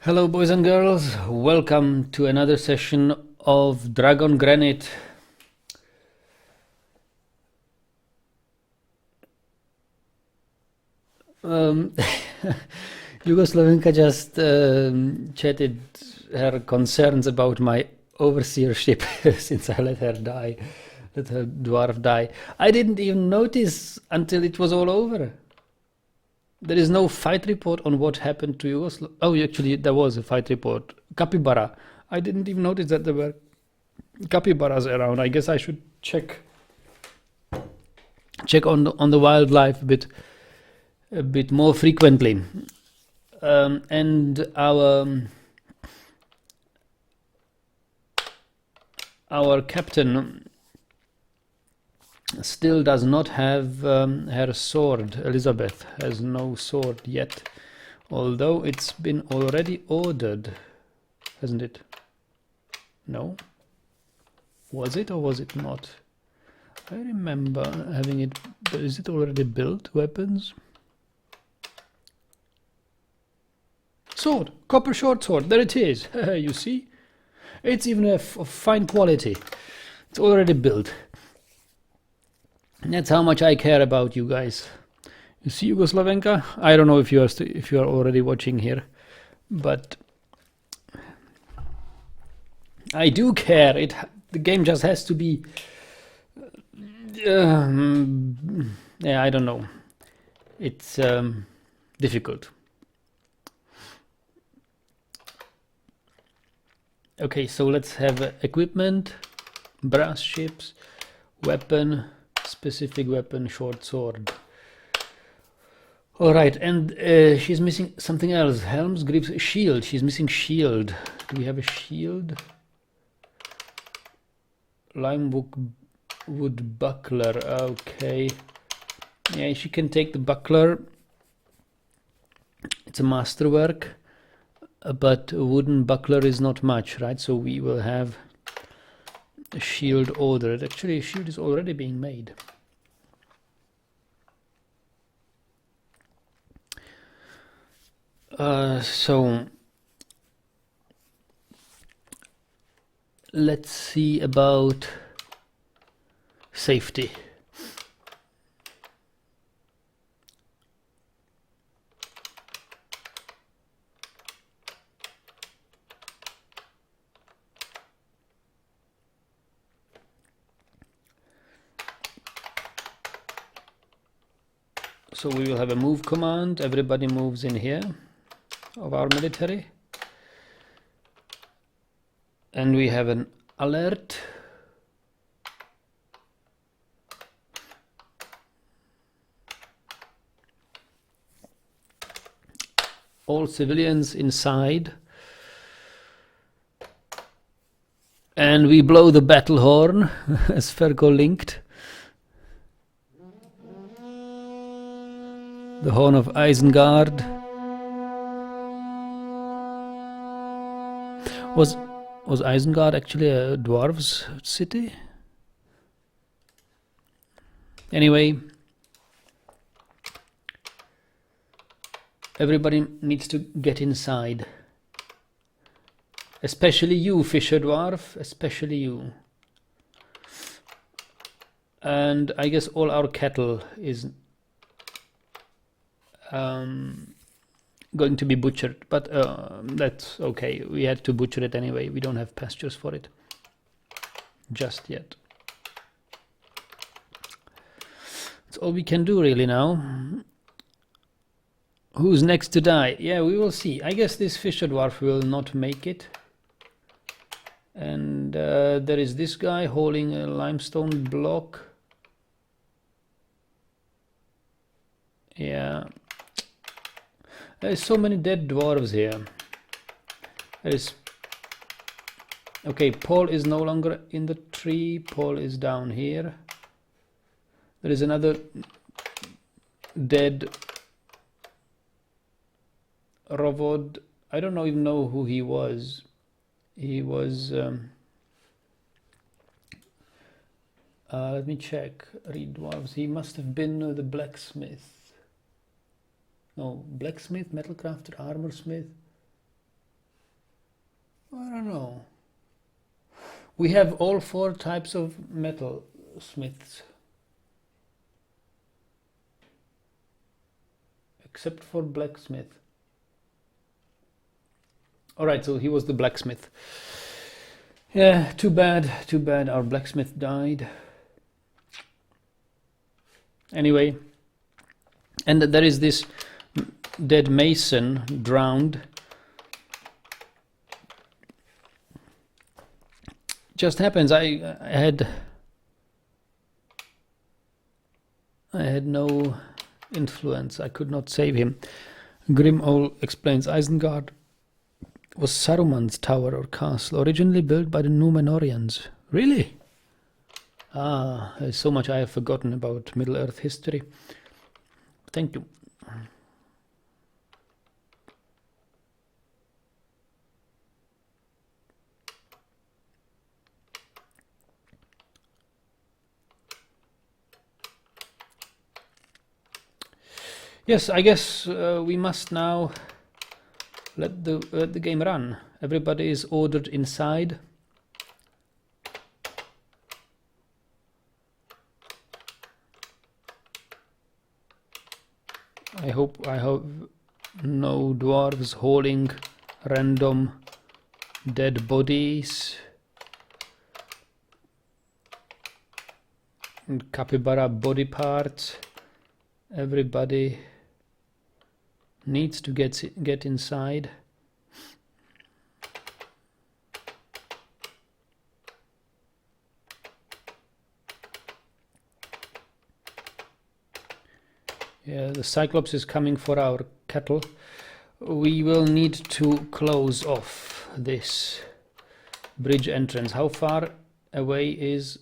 Hello, boys and girls. Welcome to another session of Dragongranite. Um, Yugoslavenka just chatted her concerns about my overseership since I let her die, let her dwarf die. I didn't even notice until it was all over. There is no fight report on what happened to Yugoslavia. Oh, actually, there was a fight report. Capybara. I didn't even notice that there were capybaras around. I guess I should check on the wildlife a bit more frequently. And our captain still does not have her sword. Elizabeth has no sword yet, although it's been already ordered, hasn't it? No? Was it or was it not? I remember having it. Is it already built? Weapons? Sword! Copper short sword! There it is! You see? It's even of fine quality. It's already built. That's how much I care about you guys. You see, Yugoslavenka? I don't know if you are already watching here, but I do care. The game just has to be. Yeah, I don't know. It's difficult. Okay, so let's have equipment, brass ships, weapon, specific weapon, short sword. All right, and she's missing something else. Helms, grips, shield. She's missing shield. Do we have a shield? Lime wood buckler. Okay. Yeah, she can take the buckler. It's a masterwork, but a wooden buckler is not much, right? So we will have a shield ordered. Actually, a shield is already being made. So let's see about safety. So we will have a move command. Everybody moves in here of our military. And we have an alert. All civilians inside. And we blow the battle horn, as Ferko linked. The horn of Isengard. Was Isengard actually a dwarves city? Anyway, everybody needs to get inside. Especially you, Fisher Dwarf, especially you. And I guess all our cattle is going to be butchered, but that's okay. We had to butcher it anyway. We don't have pastures for it just yet. That's all we can do really now. Who's next to die? Yeah, we will see. I guess this Fisher Dwarf will not make it. And there is this guy holding a limestone block. Yeah. There's so many dead dwarves here. Okay, Paul is no longer in the tree. Paul is down here. There is another dead Rovod. I don't even know who he was. He was... let me check. Read dwarves. He must have been the blacksmith. No, blacksmith, metal crafter, armor smith. I don't know. We have all 4 types of metal smiths. Except for blacksmith. Alright, so he was the blacksmith. Yeah, too bad our blacksmith died. Anyway, and there is this dead mason drowned. Just happens I had no influence. I could not save him. Grimol explains Isengard was Saruman's tower or castle, originally built by the Númenóreans. Really? Ah, there's so much I have forgotten about Middle-earth history. Thank you. Yes, I guess we must now let the game run. Everybody is ordered inside. I hope I have no dwarves hauling random dead bodies and capybara body parts. Everybody needs to get inside. Yeah, the Cyclops is coming for our cattle. We will need to close off this bridge entrance. How far away is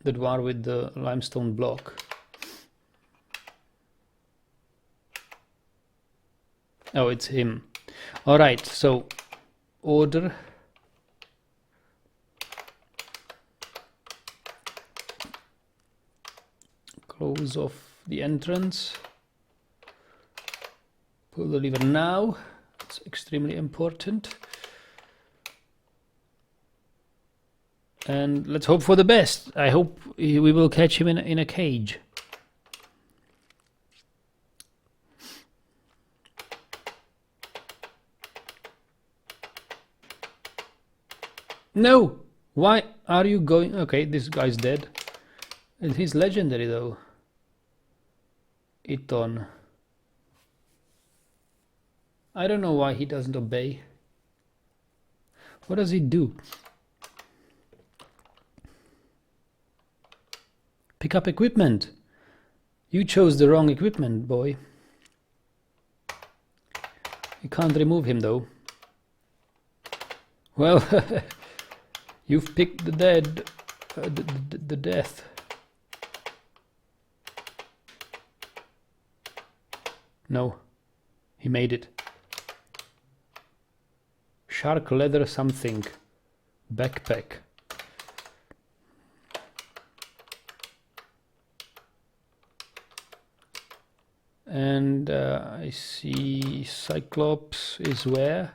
the dwarf with the limestone block? Oh, it's him. Alright, so order. Close off the entrance. Pull the lever now. It's extremely important. And let's hope for the best. I hope we will catch him in a cage. No! Why are you going? Okay, this guy's dead. And he's legendary though. Iton. I don't know why he doesn't obey. What does he do? Pick up equipment. You chose the wrong equipment, boy. You can't remove him though. Well, you've picked the dead, the death. No, he made it. Shark leather something. Backpack. And I see Cyclops is where?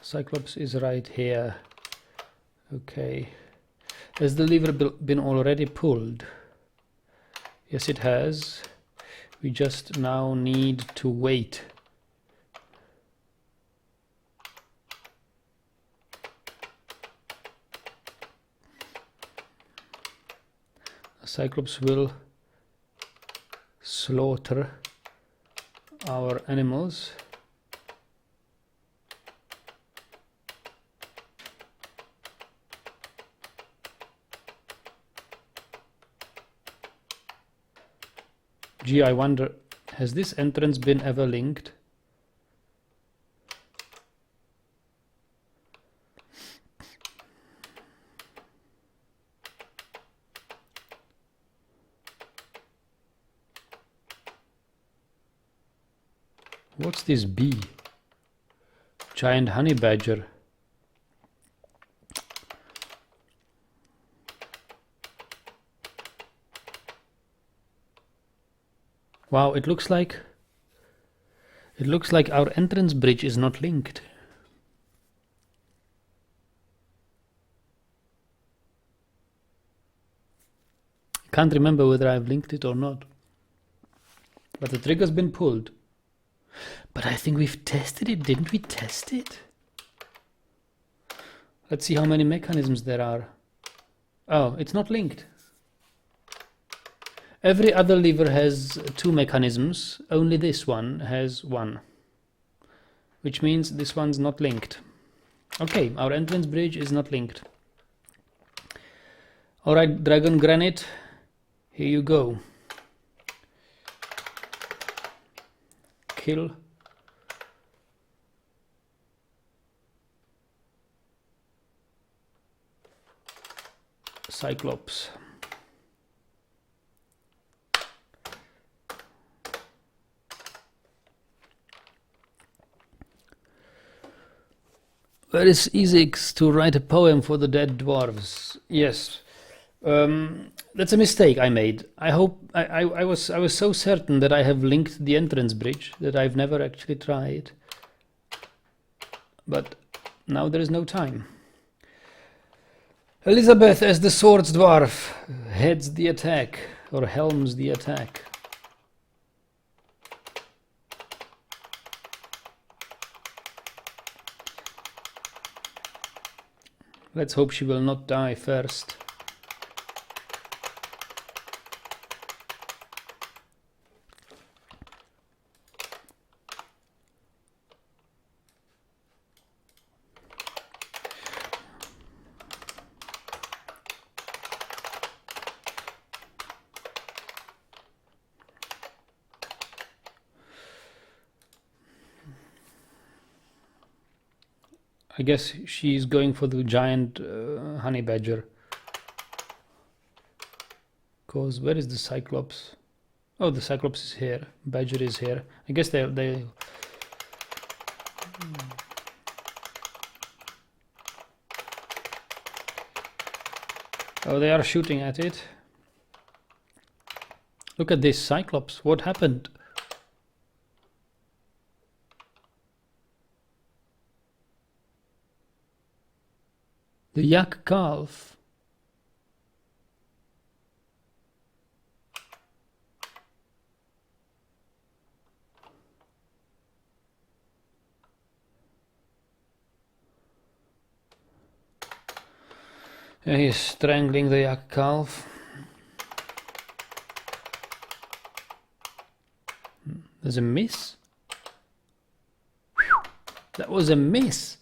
Cyclops is right here. Okay. Has the lever been already pulled? Yes, it has. We just now need to wait. Cyclops will slaughter our animals. Gee, I wonder, has this entrance been ever linked? What's this bee? Giant honey badger. Wow, it looks like our entrance bridge is not linked. I can't remember whether I've linked it or not. But the trigger's been pulled. But I think we've tested it. Didn't we test it? Let's see how many mechanisms there are. Oh, it's not linked. Every other lever has 2 mechanisms. Only this one has 1. Which means this one's not linked. Okay, our entrance bridge is not linked. Alright, Dragongranite, here you go. Kill. Cyclops. Where is Ezek's to write a poem for the dead dwarves? Yes. That's a mistake I made. I hope I was so certain that I have linked the entrance bridge that I've never actually tried. But now there is no time. Elizabeth as the swords dwarf heads the attack, or helms the attack. Let's hope she will not die first. I guess she's going for the giant honey badger. Cause where is the Cyclops? Oh, the Cyclops is here. Badger is here. I guess they. Oh, they are shooting at it. Look at this Cyclops. What happened? The yak calf. He's strangling the yak calf. There's a miss. Whew. That was a miss.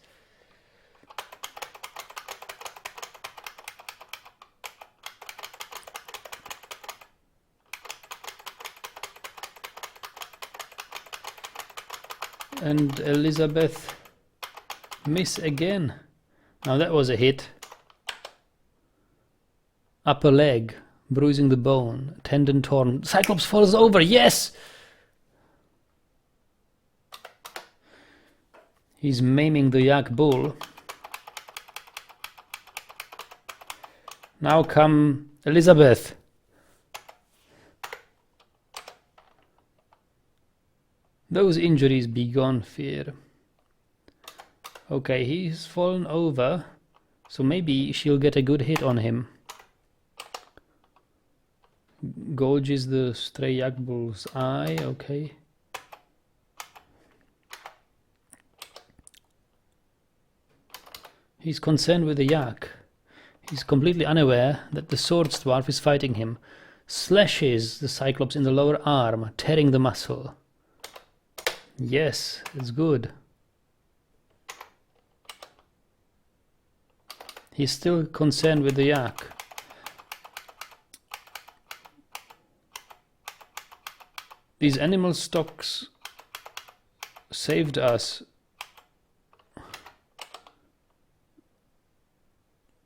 And Elizabeth miss again. Now that was a hit. Upper leg, bruising the bone, tendon torn. Cyclops falls over, yes! He's maiming the yak bull. Now come Elizabeth. Those injuries be gone, fear. Okay, he's fallen over, so maybe she'll get a good hit on him. Gouges the stray yak bull's eye, okay. He's concerned with the yak. He's completely unaware that the swords dwarf is fighting him. Slashes the Cyclops in the lower arm, tearing the muscle. Yes, it's good. He's still concerned with the yak. These animal stocks saved us.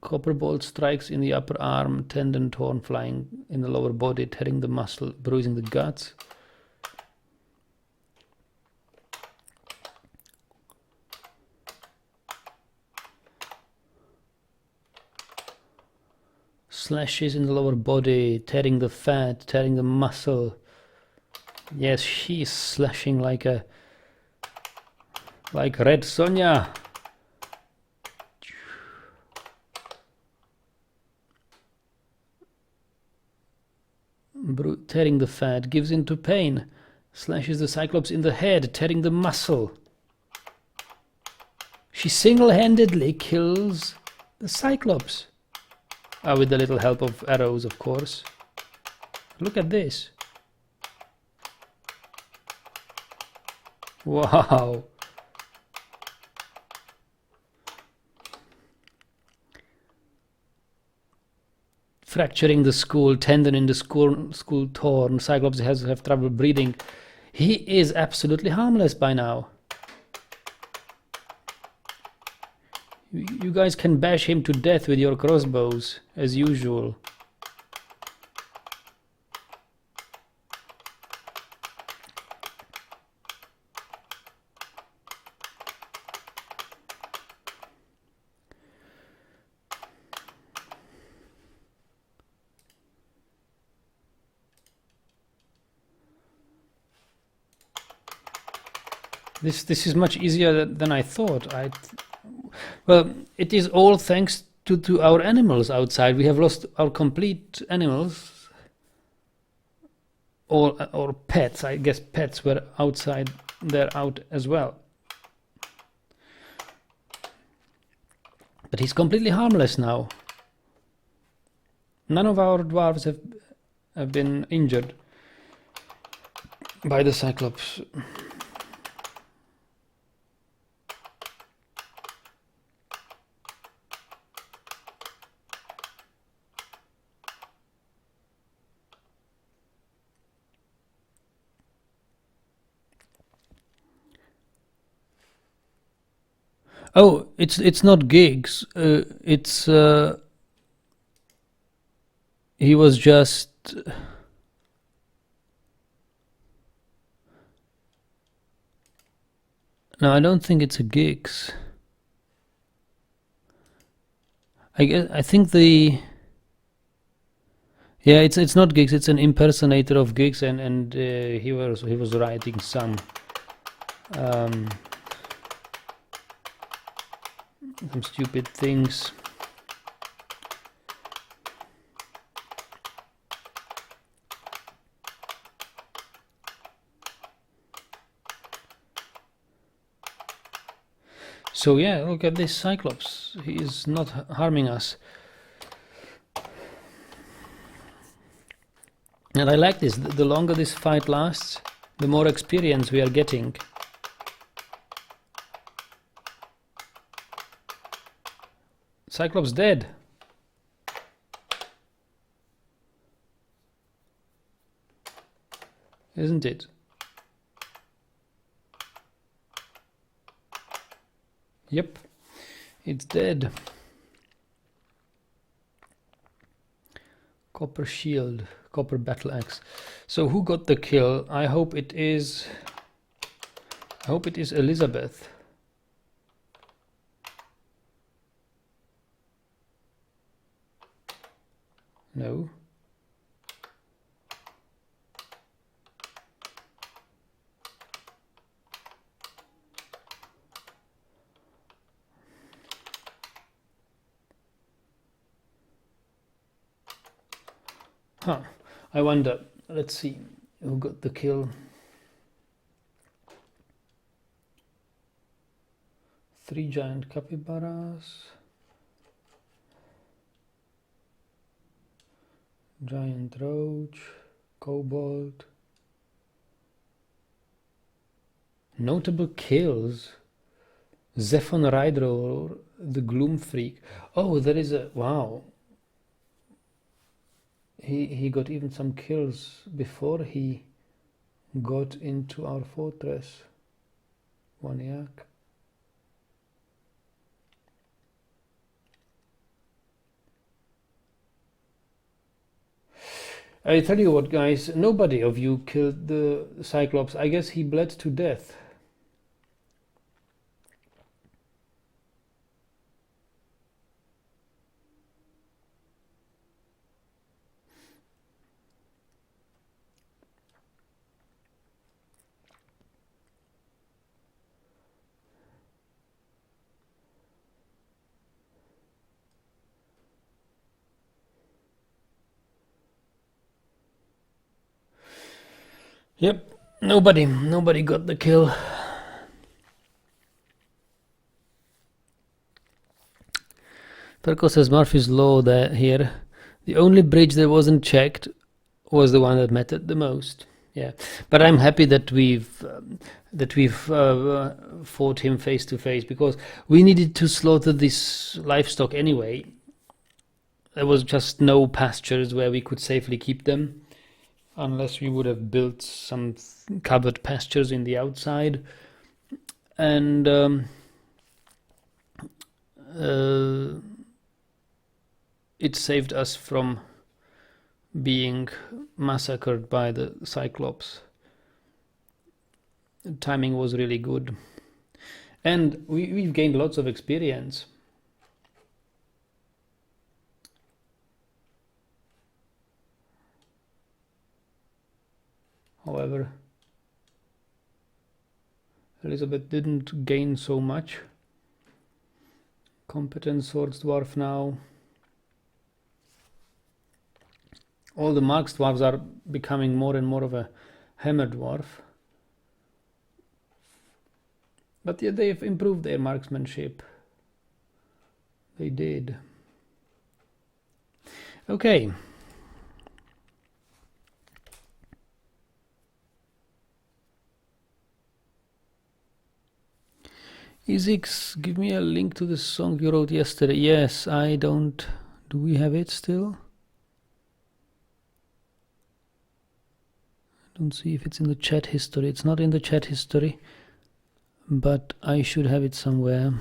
Copper bolt strikes in the upper arm, tendon torn, flying in the lower body, tearing the muscle, bruising the guts. Slashes in the lower body, tearing the fat, tearing the muscle. Yes, she's slashing like Red Sonja. Tearing the fat, gives into pain. Slashes the Cyclops in the head, tearing the muscle. She single-handedly kills the Cyclops. With a little help of arrows, of course. Look at this. Wow. Fracturing the skull, tendon in the skull torn. Cyclops has have trouble breathing. He is absolutely harmless by now. You guys can bash him to death with your crossbows, as usual. This is much easier than I thought. Well, it is all thanks to our animals outside. We have lost our complete animals. Or pets. I guess pets were outside. They're out as well. But he's completely harmless now. None of our dwarves have been injured by the Cyclops. Oh, it's not gigs. It's he was just. No, I don't think it's a gigs. I think the. Yeah, it's not gigs. It's an impersonator of gigs, and he was writing some stupid things. So yeah, look at this Cyclops. He is not harming us. And I like this. The longer this fight lasts, the more experience we are getting. Cyclops dead. Isn't it? Yep, it's dead. Copper shield, copper battle axe. So who got the kill? I hope it is Elizabeth. No. Huh. I wonder. Let's see who got the kill. 3 giant capybaras. Giant roach. Kobold. Notable kills. Zephon Rider, the Gloom Freak. Oh, there is a... Wow. He got even some kills before he got into our fortress. One yak. I tell you what, guys, nobody of you killed the Cyclops. I guess he bled to death. Yep, nobody got the kill. Perko says Murphy's Law there here. The only bridge that wasn't checked was the one that mattered the most. Yeah, but I'm happy that we've fought him face to face, because we needed to slaughter this livestock anyway. There was just no pastures where we could safely keep them, unless we would have built some covered pastures in the outside, and it saved us from being massacred by the Cyclops. The timing was really good, and we've gained lots of experience. However, Elizabeth didn't gain so much. Competent swords dwarf now. All the marks dwarves are becoming more and more of a hammer dwarf. But yeah, they've improved their marksmanship. They did. Okay. Izix, give me a link to the song you wrote yesterday. Yes, I don't... Do we have it still? I don't see if it's in the chat history. It's not in the chat history, but I should have it somewhere.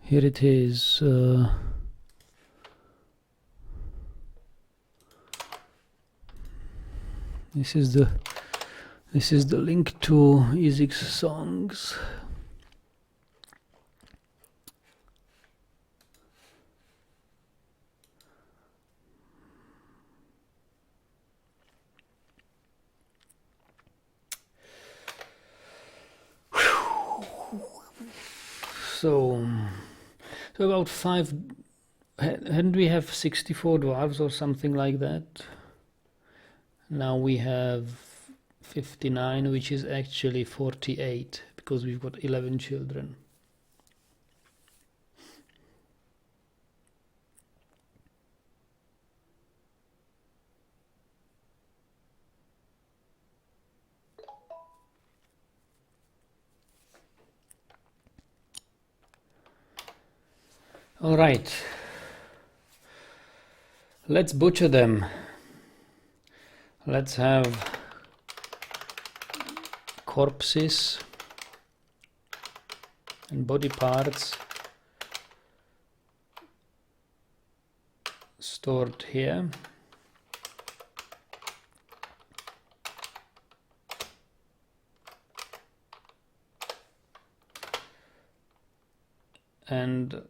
Here it is. This is the link to Izix's songs. So about 5, hadn't we have 64 dwarves or something like that? Now we have 59, which is actually 48, because we've got 11 children. All right, let's butcher them. Let's have corpses and body parts stored here. And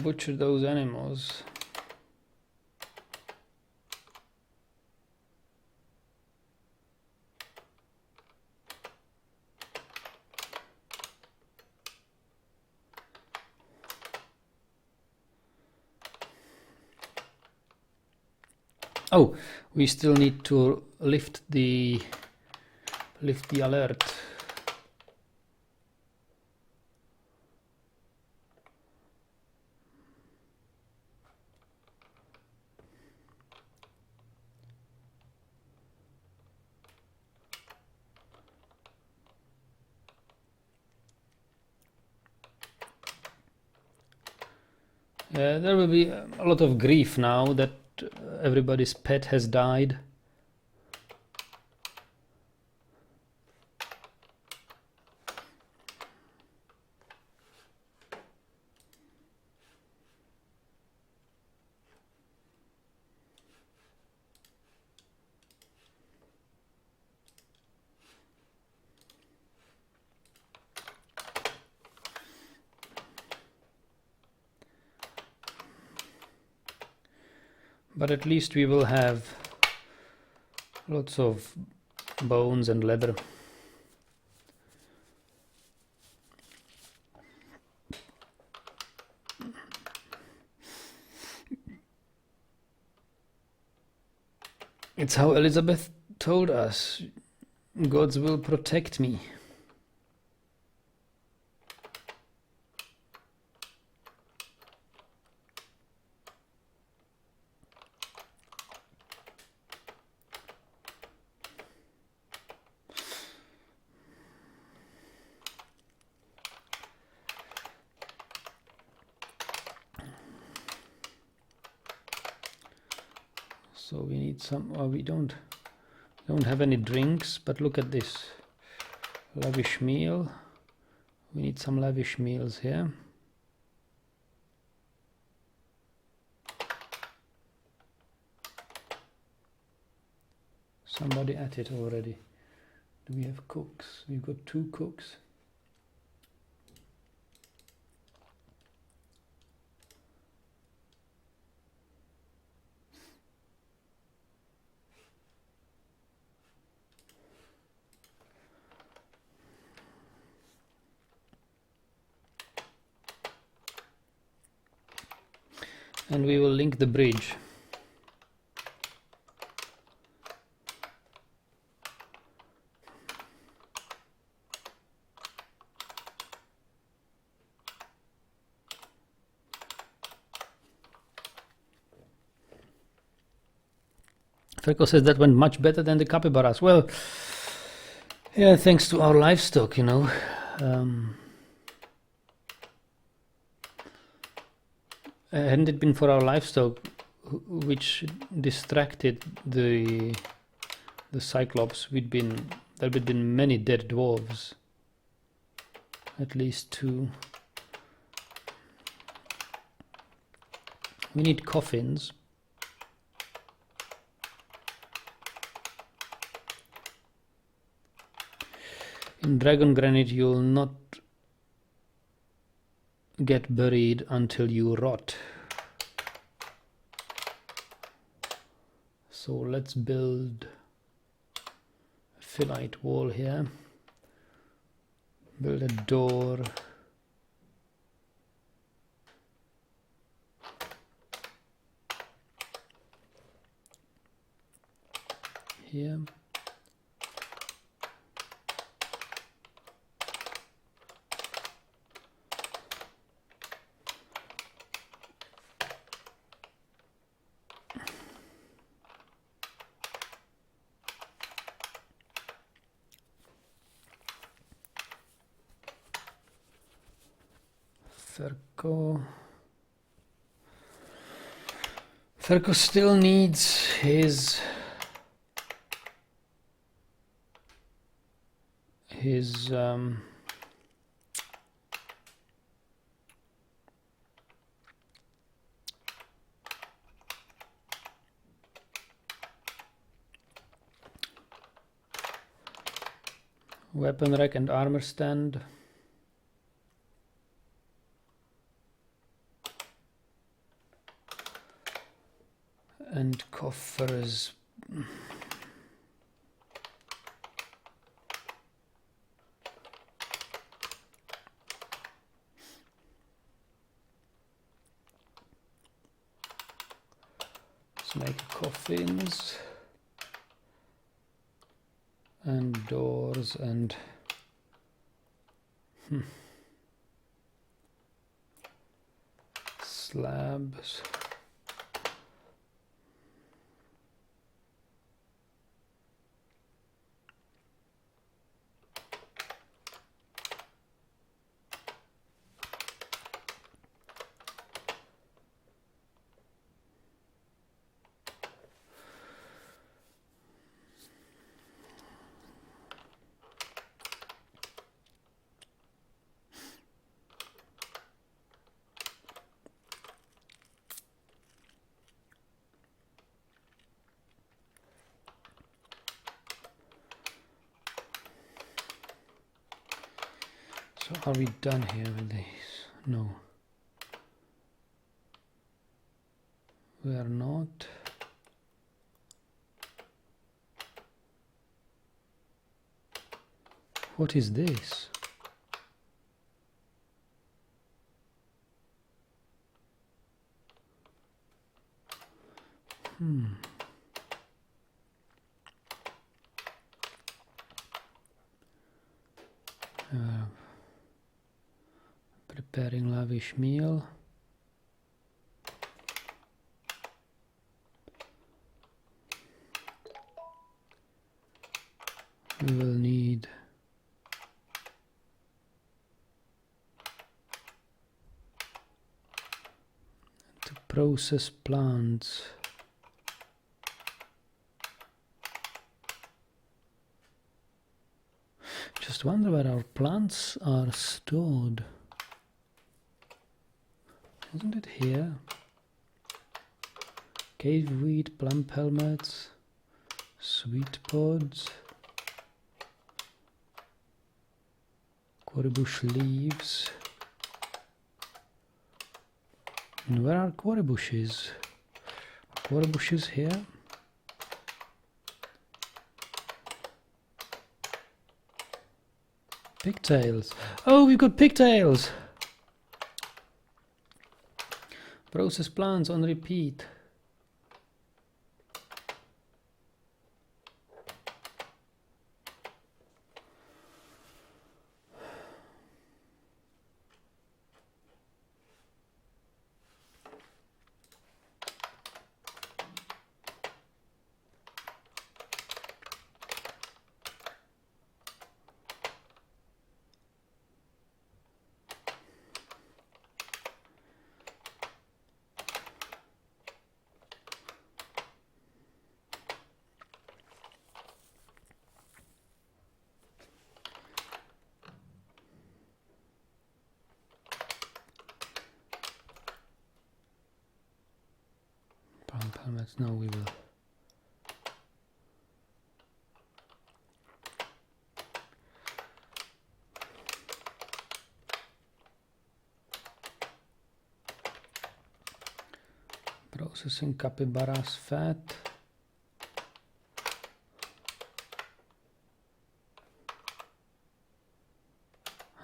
butcher those animals. Oh, we still need to lift the alert. There will be a lot of grief now that everybody's pet has died. But at least we will have lots of bones and leather. It's how Elizabeth told us. Gods will protect me. So we need some, we don't have any drinks, but look at this. Lavish meal. We need some lavish meals here. Somebody at it already. Do we have cooks? We've got 2 cooks. And we will link the bridge. Ferko says that went much better than the capybaras. Well, yeah, thanks to our livestock, you know. Hadn't it been for our livestock, which distracted the Cyclops, there'd been many dead dwarves. At least 2. We need coffins. In Dragongranite you'll not get buried until you rot. So let's build a phyllite wall here. Build a door. Here. Ferko still needs his weapon rack and armor stand. And coffers. Let's make coffins and doors and slabs. So are we done here with these? No. We are not. What is this? Preparing lavish meal. We will need to process plants. Just wonder where our plants are stored. Wasn't it here? Cave wheat, plum helmets, sweet pods, quarry bush leaves. And where are quarry bushes? Are quarry bushes here? Pigtails. Oh, we've got pigtails! Process plants on repeat. Helmets, no, we will. Processing capybara's fat.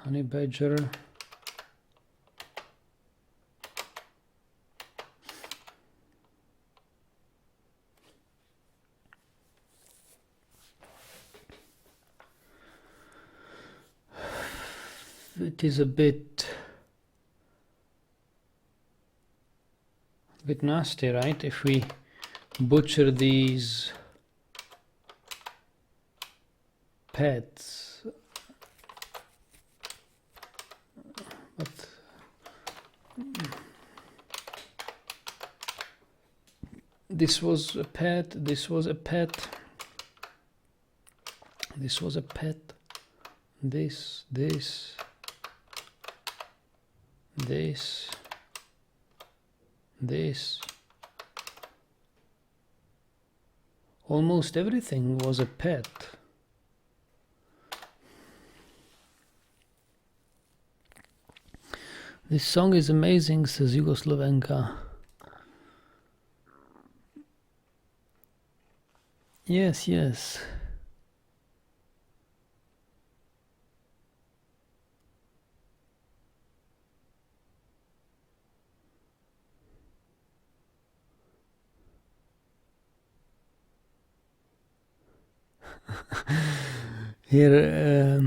Honey badger. It is a bit nasty, right? If we butcher these pets, but this was a pet, this was a pet, this was a pet, this. Almost everything was a pet. This song is amazing, says Yugoslovenka. Yes, yes. Here,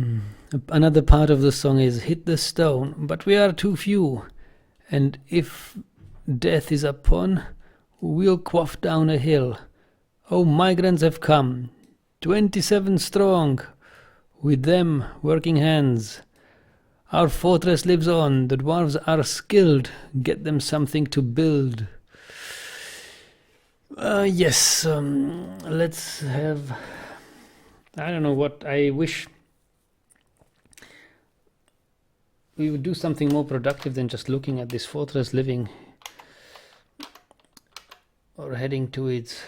another part of the song is hit the stone, but we are too few, and if death is upon, we'll quaff down a hill. Oh, migrants have come, 27 strong, with them working hands. Our fortress lives on, the dwarves are skilled, get them something to build. Yes, let's have... I don't know what I wish we would do something more productive than just looking at this fortress living or heading to its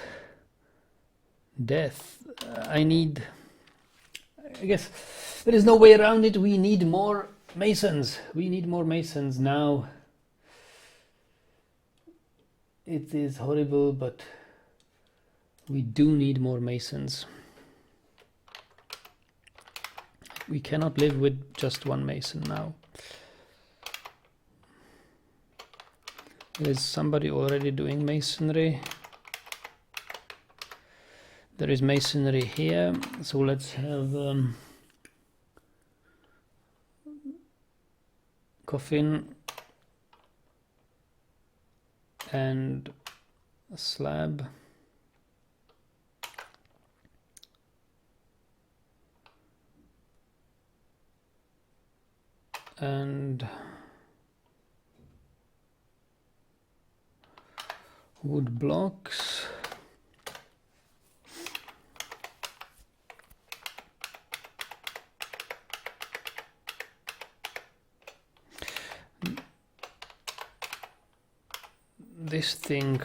death. I guess there is no way around it. We need more masons. We need more masons now. It is horrible, but we do need more masons. We cannot live with just one mason now. There is somebody already doing masonry. There is masonry here, so let's have coffin and a slab. And wood blocks. This thing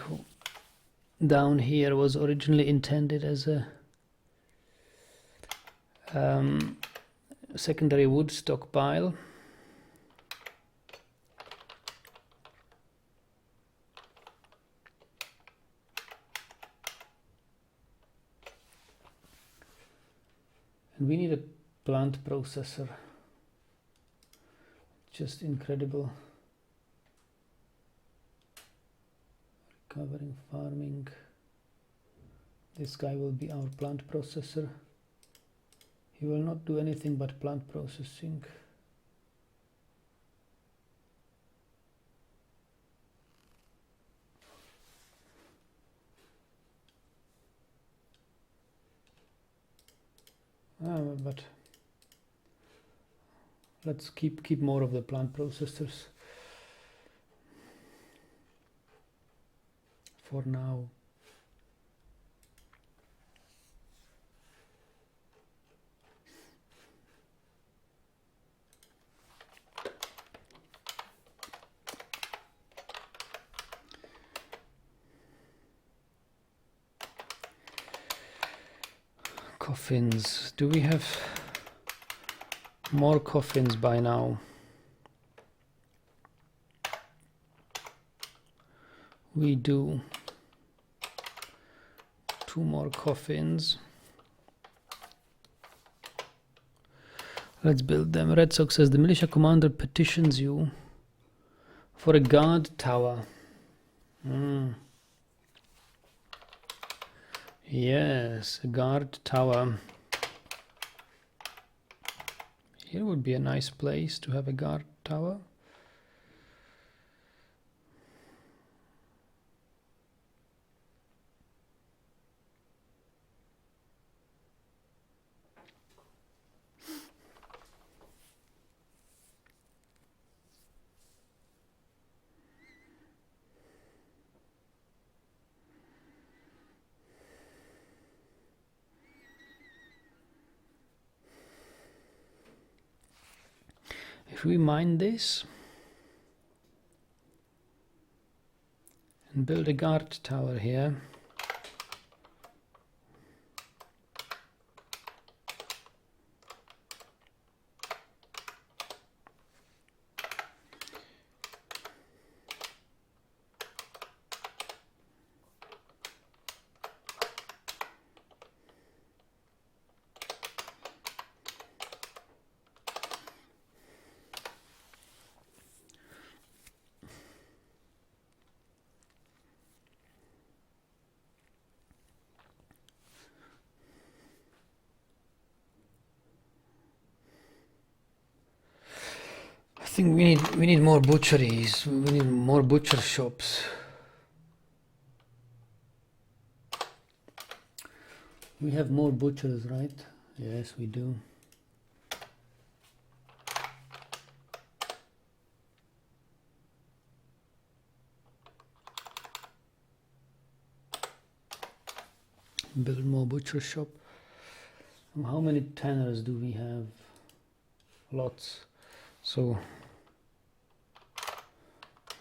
down here was originally intended as a secondary wood stockpile. And we need a plant processor. Just incredible. Recovering farming. This guy will be our plant processor. He will not do anything but plant processing. But let's keep more of the plant processors for now. Coffins. Do we have more coffins by now? We do. 2 more coffins. Let's build them. Red Sox says the militia commander petitions you for a guard tower. Yes, a guard tower. Here would be a nice place to have a guard tower. If we mine this and build a guard tower here, I think we need more butcheries. We need more butcher shops. We have more butchers, right? Yes, we do. Build more butcher shop. How many tanners do we have? Lots. So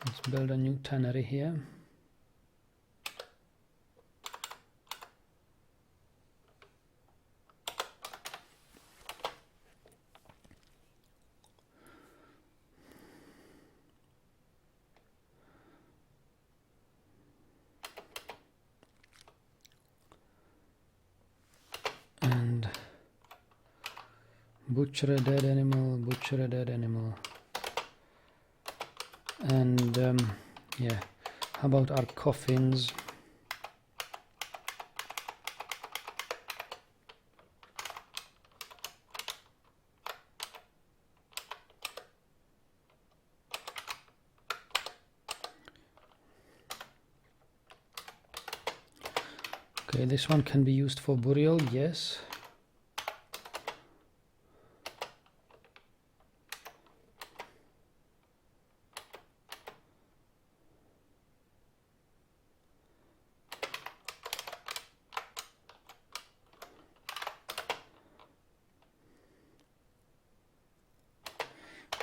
let's build a new tannery here. And butcher a dead animal, butcher a dead animal. And yeah, how about our coffins? Okay, this one can be used for burial, yes.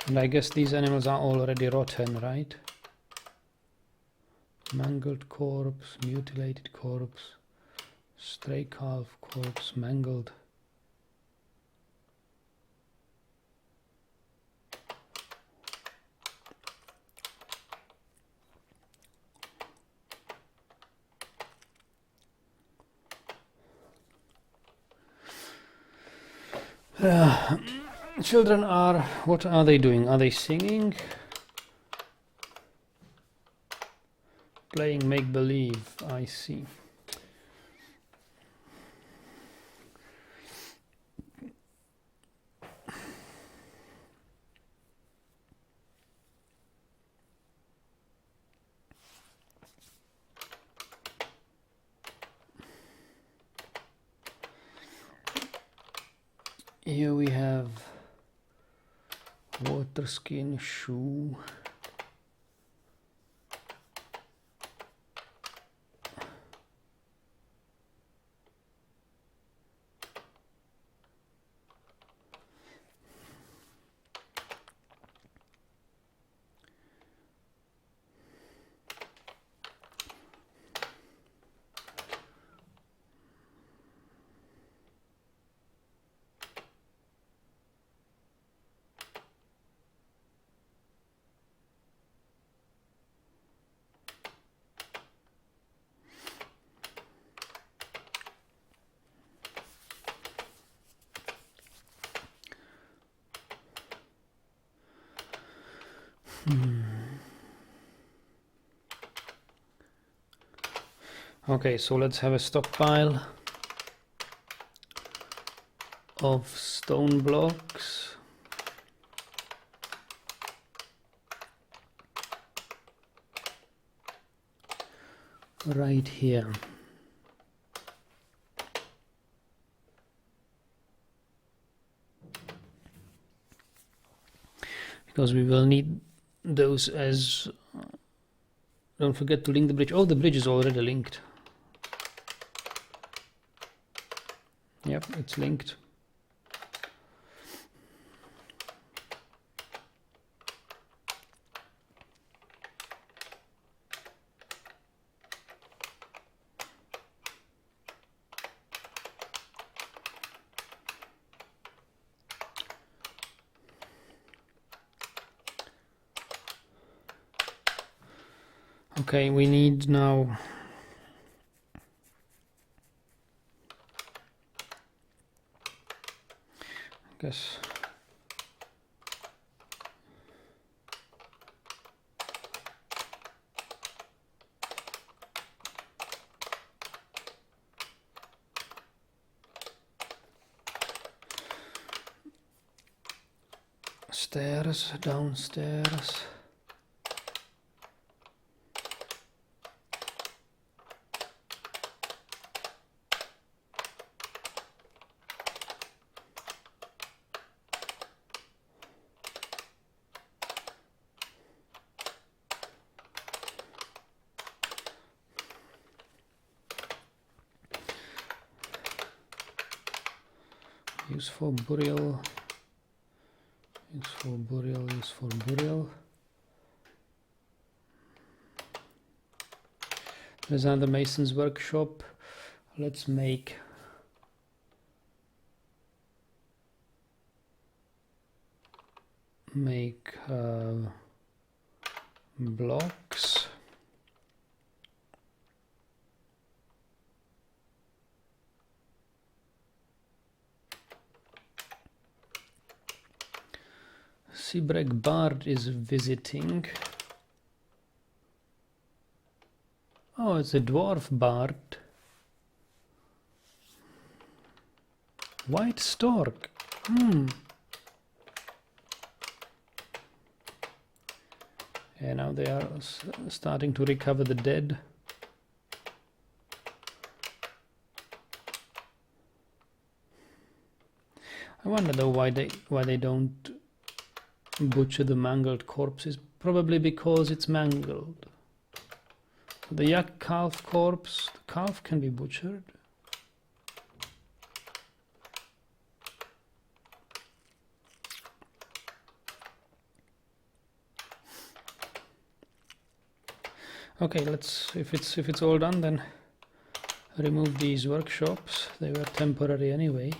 And I guess these animals are already rotten, right? Mangled corpse, mutilated corpse, stray calf corpse, mangled. Children are, what are they doing? Are they singing? Playing make-believe, I see. Here we have water skin shoe. Okay, so let's have a stockpile of stone blocks. Right here. Because we will need those as... Don't forget to link the bridge. Oh, the bridge is already linked. Yep, it's linked. Okay, we need now I guess stairs, downstairs. Use for burial, use for burial, use for burial. There's another mason's workshop. Let's make blocks. Seabrek Bard is visiting. Oh, it's a dwarf bard. White stork. Yeah, now they are starting to recover the dead. wonder though why they don't butcher the mangled corpses. Probably because it's mangled. The yak calf corpse, the calf can be butchered. Okay, let's, if it's all done, then remove these workshops. They were temporary anyway.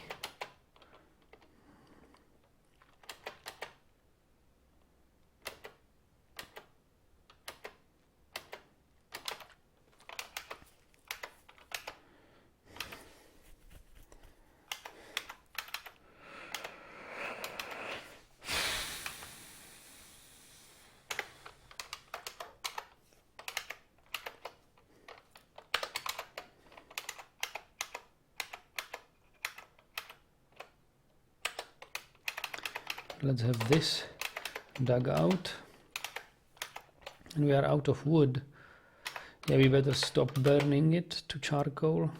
Let's have this dug out. And we are out of wood. Yeah, we better stop burning it to charcoal.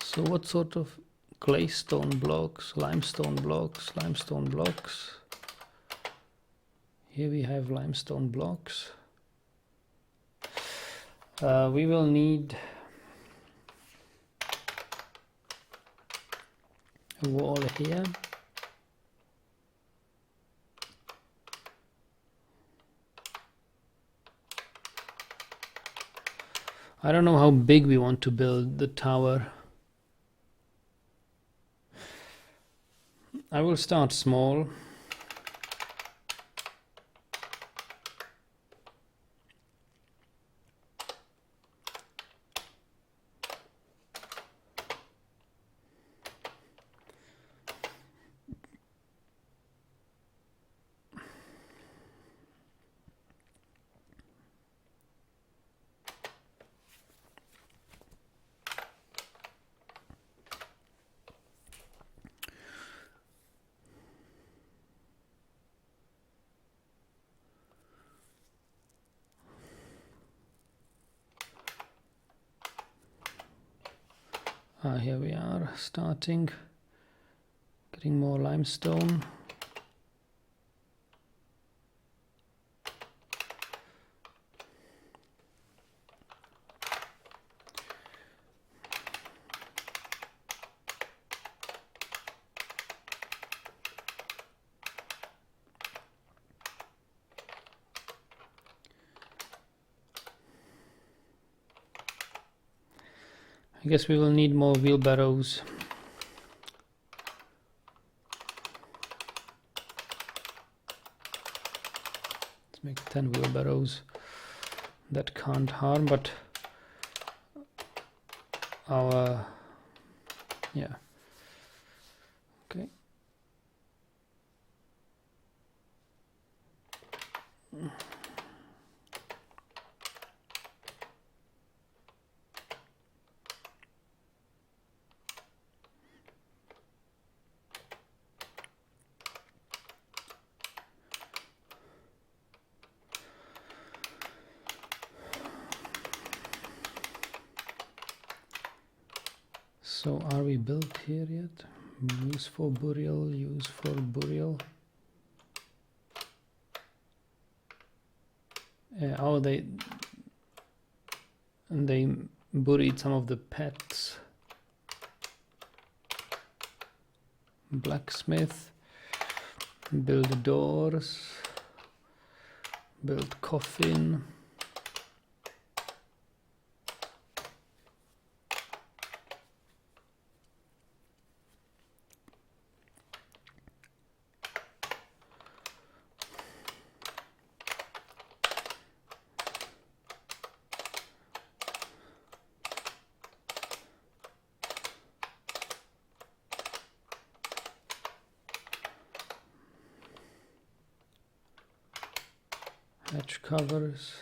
So what sort of claystone blocks, limestone blocks, limestone blocks? Here we have limestone blocks. We will need a wall here. I don't know how big we want to build the tower. I will start small. Here we are, starting, getting more limestone. I guess we will need more wheelbarrows. Let's make 10 wheelbarrows. That can't harm, but our, yeah. Okay. So are we built here yet? Use for burial, use for burial. Oh, they buried some of the pets. Blacksmith, build doors, build coffin. Hatch covers.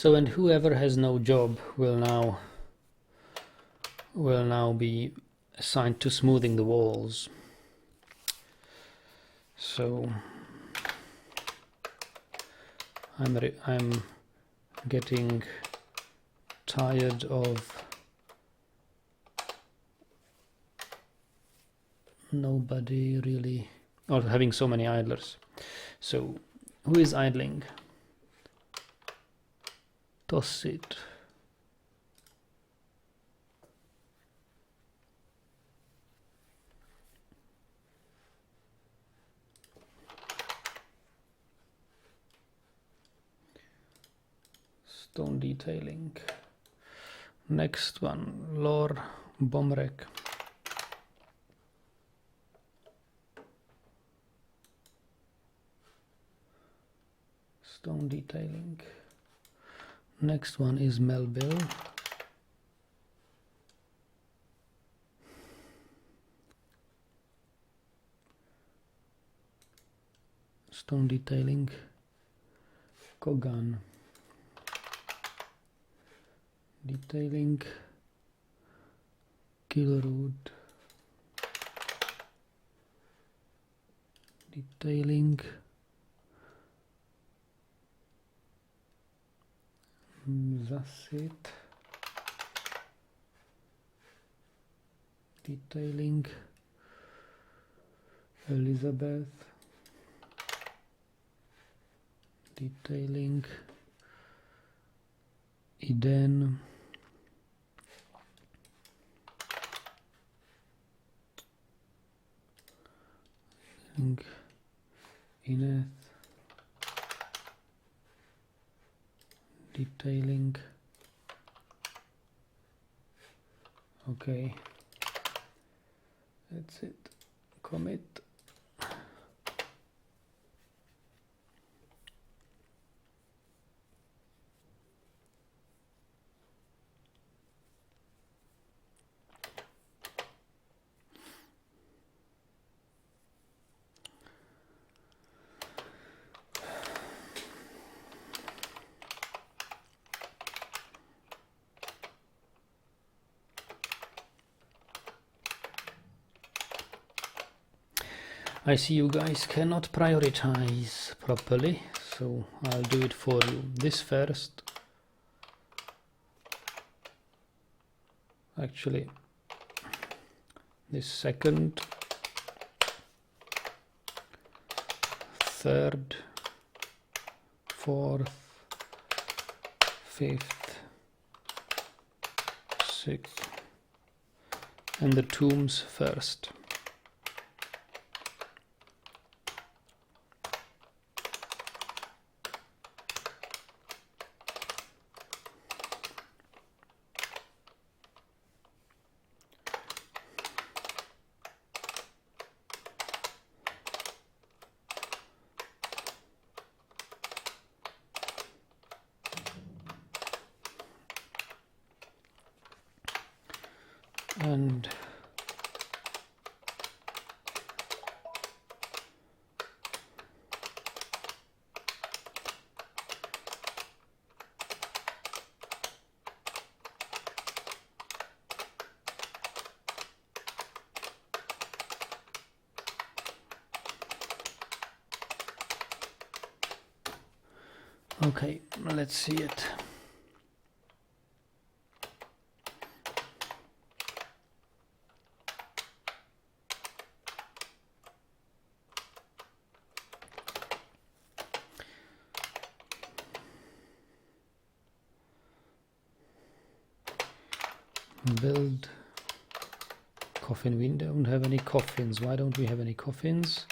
So, and whoever has no job will now be assigned to smoothing the walls. So I'm getting tired of nobody really, or having so many idlers. So who is idling? Toss it. Stone detailing. Next one, lore bomb wreck. Stone detailing. Next one is Melville. Stone detailing. Kogan. Detailing. Kilroot. Detailing. Zasset. Detailing. Elizabeth. Detailing. Eden. Ineth. Detailing. Okay, that's it. Commit. I see you guys cannot prioritize properly, so I'll do it for you. This first. Actually, this second. Third. Fourth. Fifth. Sixth. And the tombs first. And okay, let's see it. Build coffin. We don't have any coffins. Why don't we have any coffins?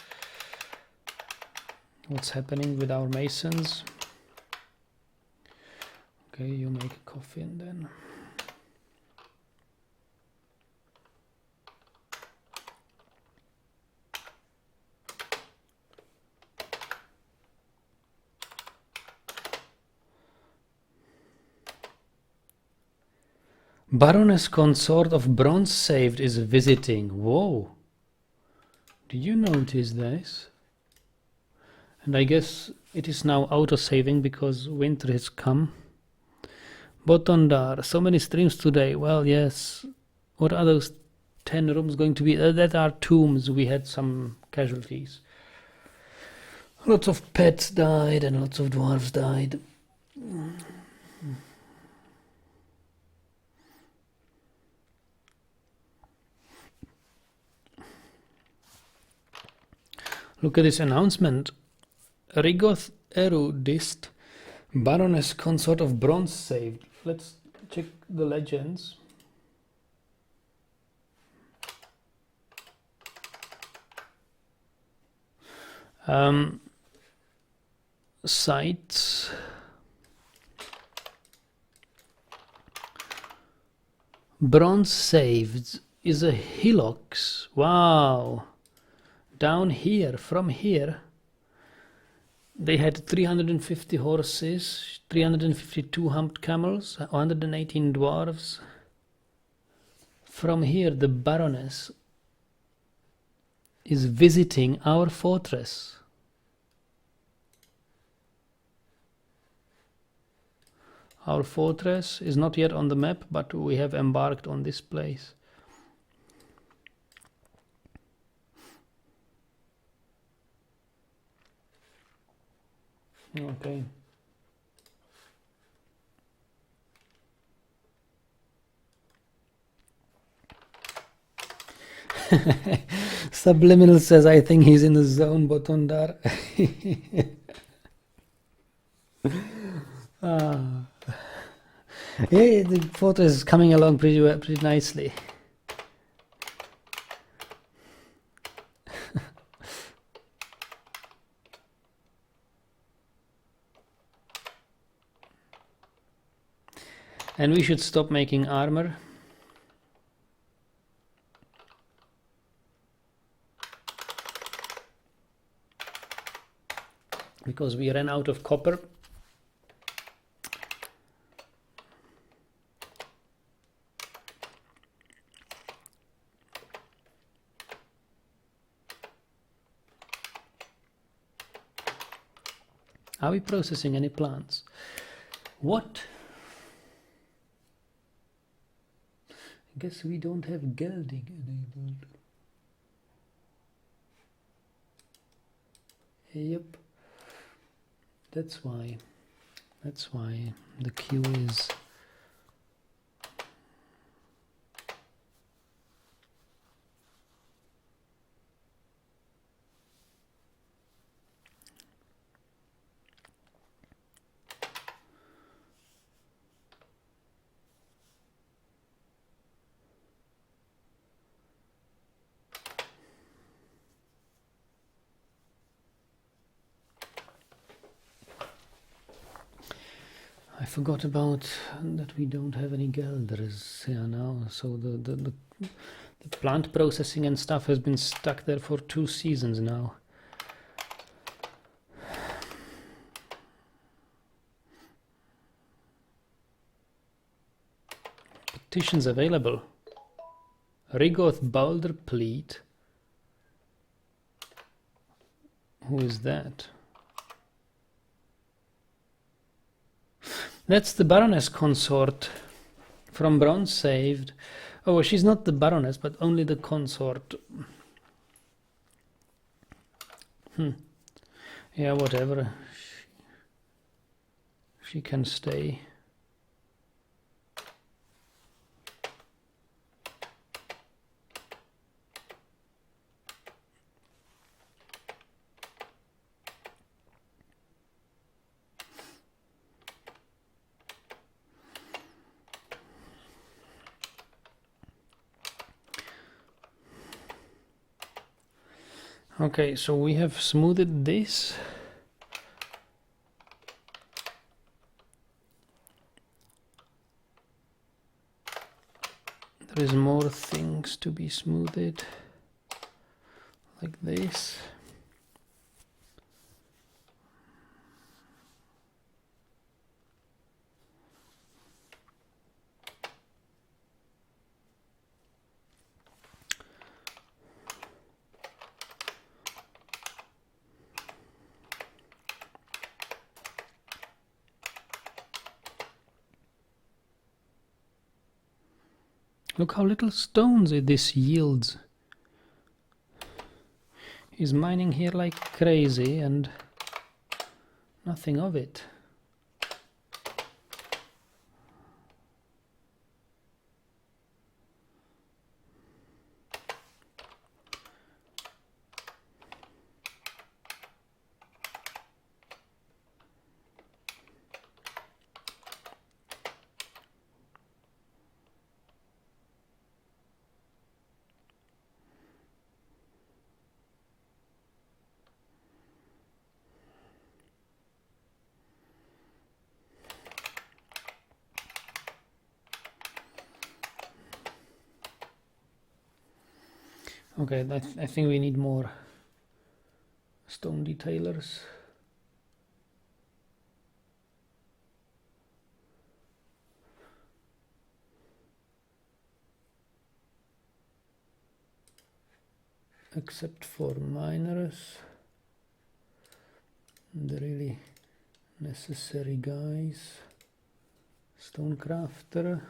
What's happening with our masons? Okay, you make a coffin then. Baroness Consort of Bronze Saved is visiting. Whoa! Did you notice this? And I guess it is now auto-saving because winter has come. Botondar, so many streams today. Well, yes. What are those 10 rooms going to be? That are tombs. We had some casualties. Lots of pets died and lots of dwarves died. Look at this announcement. Rigoth Erudist, Baroness Consort of Bronze saved. Let's check the legends. Sites. Bronze saved is a hillocks. Wow. Down here, from here, they had 350 horses, 352 humped camels, 118 dwarves. From here, the Baroness is visiting our fortress. Our fortress is not yet on the map, but we have embarked on this place. Okay. Subliminal says, I think he's in the zone, Botondar. Yeah, the fortress is coming along pretty nicely. And we should stop making armor. Because we ran out of copper. Are we processing any plants? What? I guess we don't have gelding enabled. Yep. That's why the queue is I forgot about that we don't have any gelders here now, so the plant processing and stuff has been stuck there for 2 seasons now. Petitions available. Rigoth Boulder Pleat. Who is that? That's the Baroness consort from Bronze saved. Oh, she's not the Baroness, but only the consort. Yeah, whatever. She can stay. Okay, so we have smoothed this. There is more things to be smoothed, like this. Look how little stones this yields. He's mining here like crazy and nothing of it. Okay, I think we need more stone detailers. Except for miners, the really necessary guys. Stone crafter.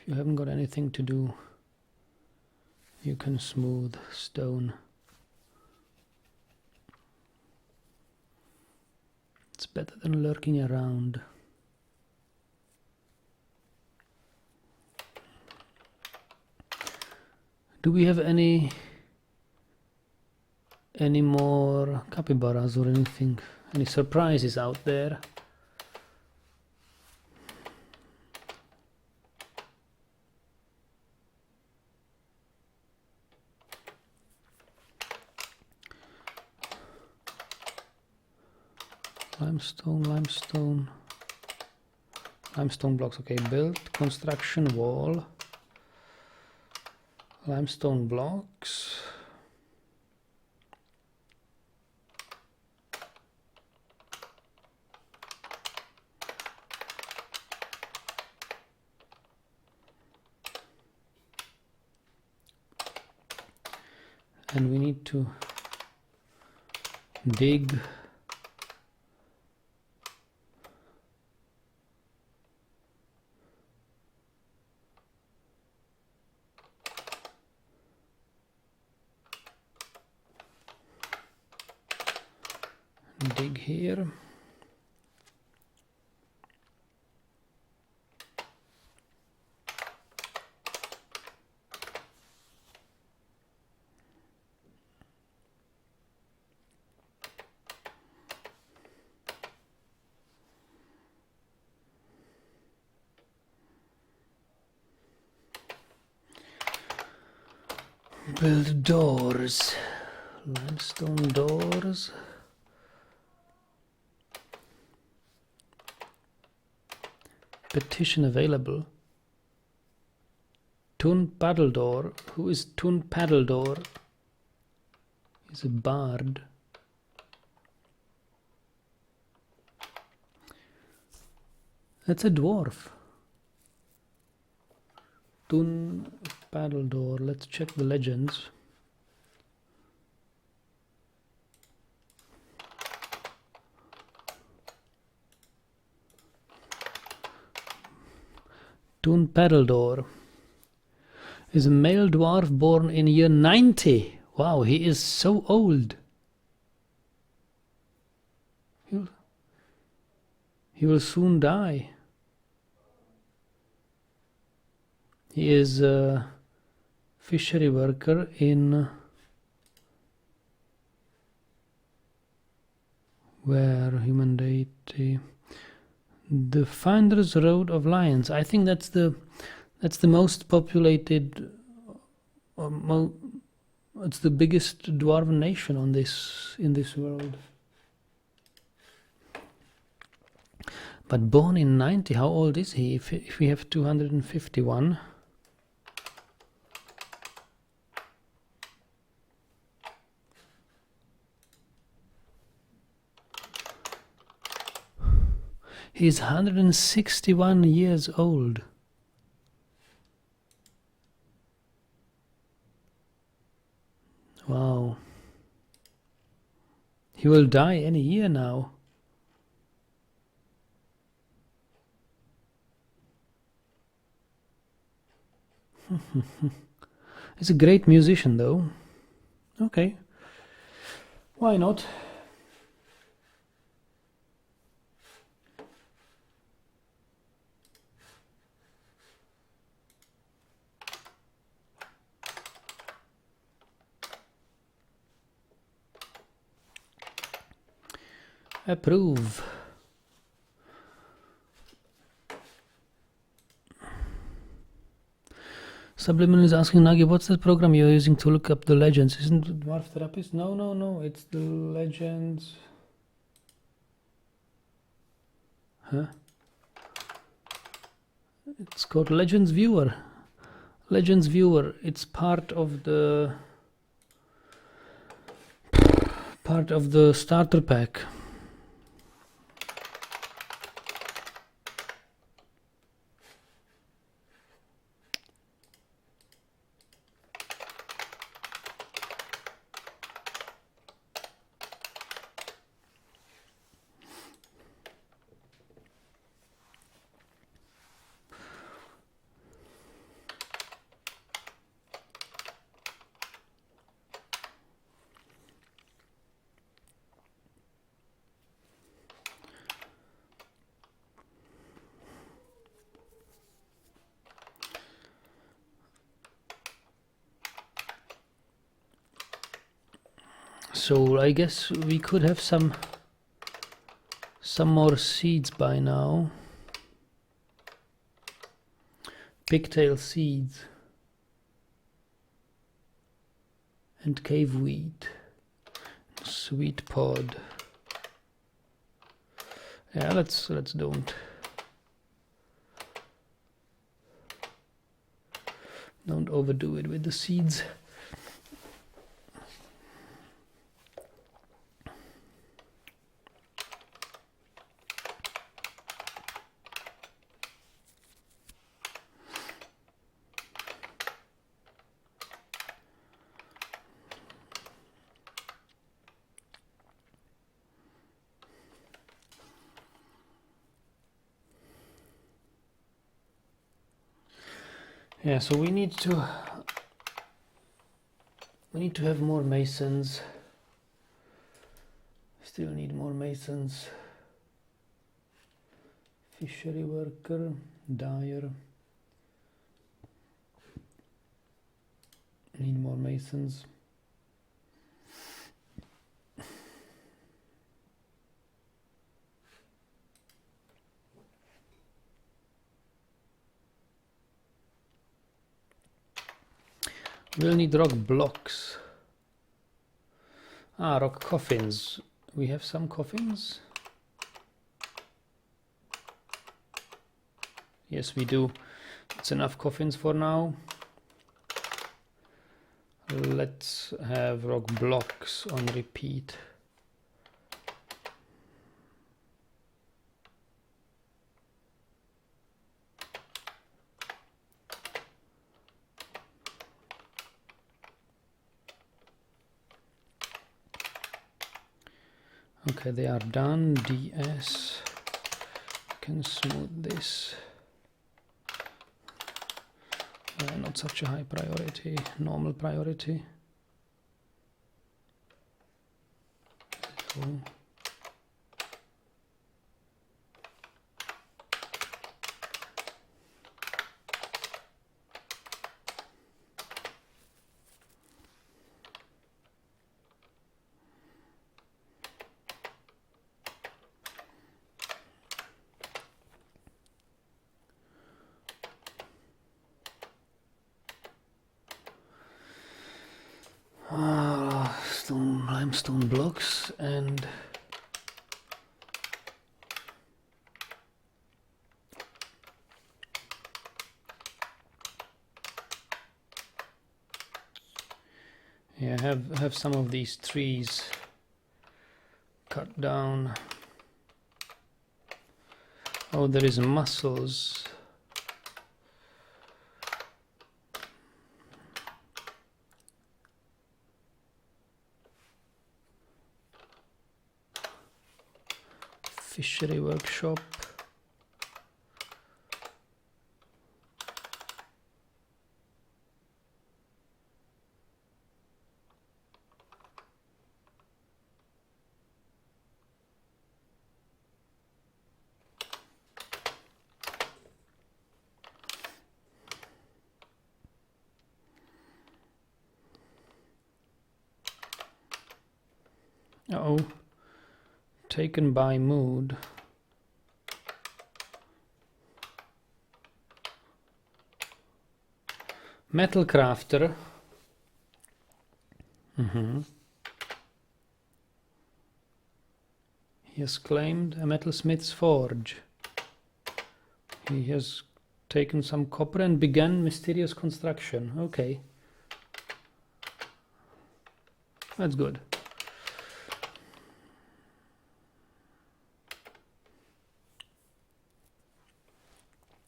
If you haven't got anything to do, you can smooth stone. It's better than lurking around. Do we have any more capybaras or anything? Any surprises out there? Limestone blocks. Okay, build construction wall. Limestone blocks. And we need to dig here. Build doors. Limestone doors. Petition available. Tun Paddledore. Who is Tun Paddledore? He's a bard. That's a dwarf. Tun Paddledore. Let's check the legends. Tun Paddledore is a male dwarf born in year 90. Wow, he is so old. He will soon die. He is a fishery worker in where human deity. The Finder's Road of Lions. I think that's the most populated, it's the biggest dwarven nation in this world. But born in 90, how old is he? If we have 251. He's 161 years old. Wow. He will die any year now. He's a great musician though. Okay. Why not? Approve. Subliminal is asking Nagi, what's that program you're using to look up the legends? Isn't it Dwarf Therapist? No, it's the legends. Huh? It's called Legends Viewer. Legends Viewer. It's part of the starter pack. So I guess we could have some more seeds by now. Pigtail seeds and cave wheat, sweet pod. Yeah, let's don't overdo it with the seeds. Yeah, so we need to have more masons. Still need more masons. Fishery worker, dyer. Need more masons. We'll need rock blocks. Rock coffins. We have some coffins. Yes, we do. It's enough coffins for now. Let's have rock blocks on repeat. Okay, they are done. DS. Can smooth this. Not such a high priority, normal priority. Cool. Limestone blocks and yeah, have some of these trees cut down. Oh, there is muscles. Fishery workshop. Uh-oh. Taken by mood. Metal crafter. He has claimed a metalsmith's forge. He has taken some copper and began mysterious construction. Okay. That's good.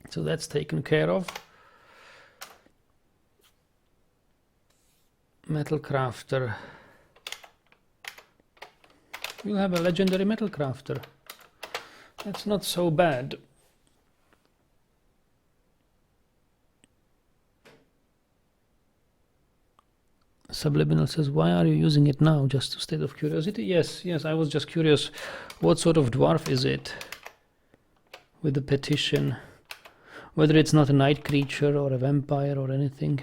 So that's taken care of. Metal crafter. We'll have a legendary metal crafter. That's not so bad. Subliminal says, why are you using it now? Just a state of curiosity? Yes, I was just curious. What sort of dwarf is it? With the petition. Whether it's not a night creature or a vampire or anything.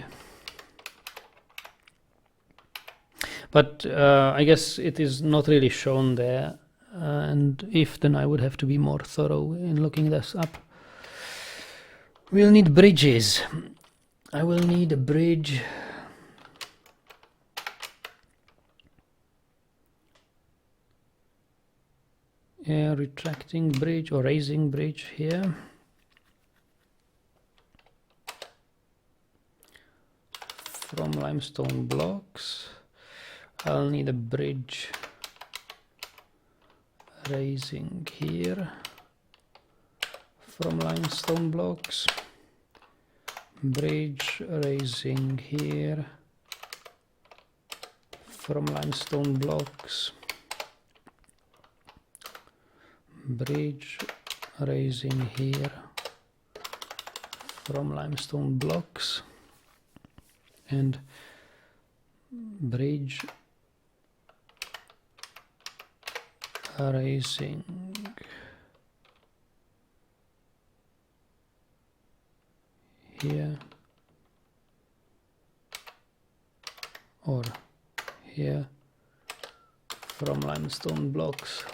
But I guess it is not really shown there. And if, then I would have to be more thorough in looking this up. We'll need bridges. I will need a bridge. A retracting bridge or raising bridge here. From limestone blocks. I'll need a bridge raising here from limestone blocks. Bridge raising here from limestone blocks. Bridge raising here from limestone blocks. And bridge raising here or here from limestone blocks.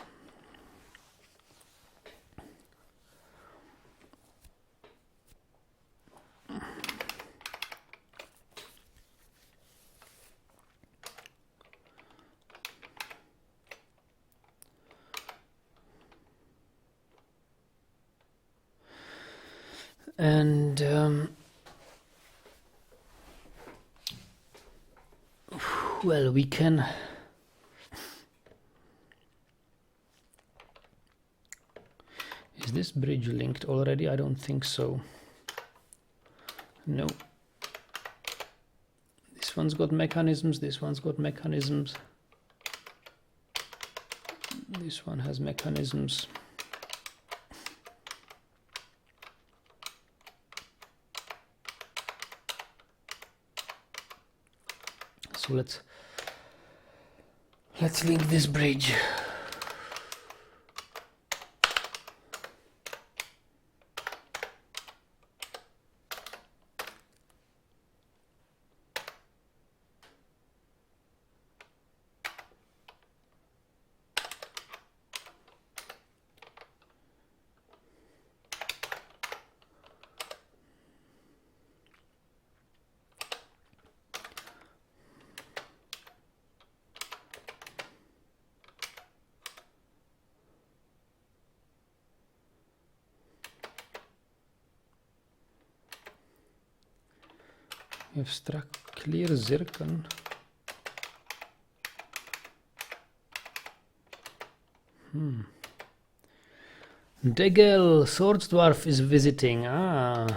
And well, we can is this bridge linked already? I don't think so. No. This one's got mechanisms, this one's got mechanisms. This one has mechanisms. So let's link this bridge. We have struck clear zircon. Degel, Swords Dwarf is visiting. Ah.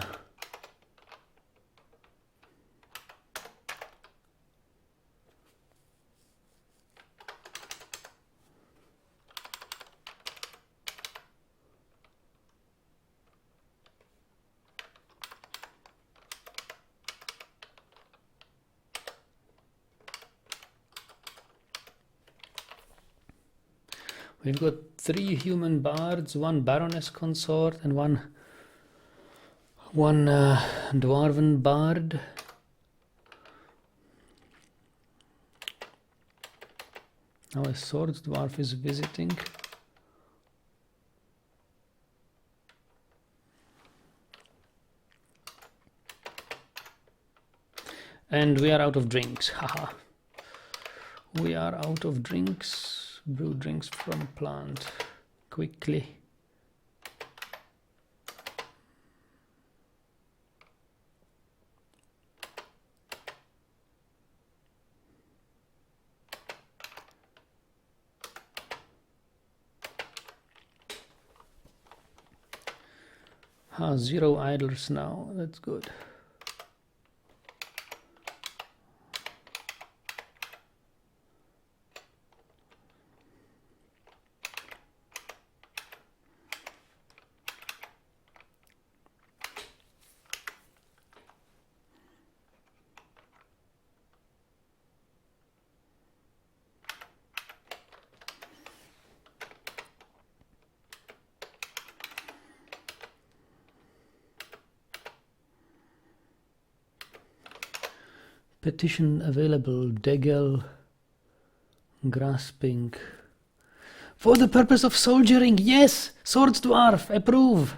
We've got 3 human bards, 1 baroness consort, and one dwarven bard. Now a swords dwarf is visiting. And we are out of drinks. Haha. We are out of drinks. Brew drinks from plant quickly. Ah, 0 idlers now. That's good. Petition available. Degel, grasping. For the purpose of soldiering, yes! Swords dwarf, approve!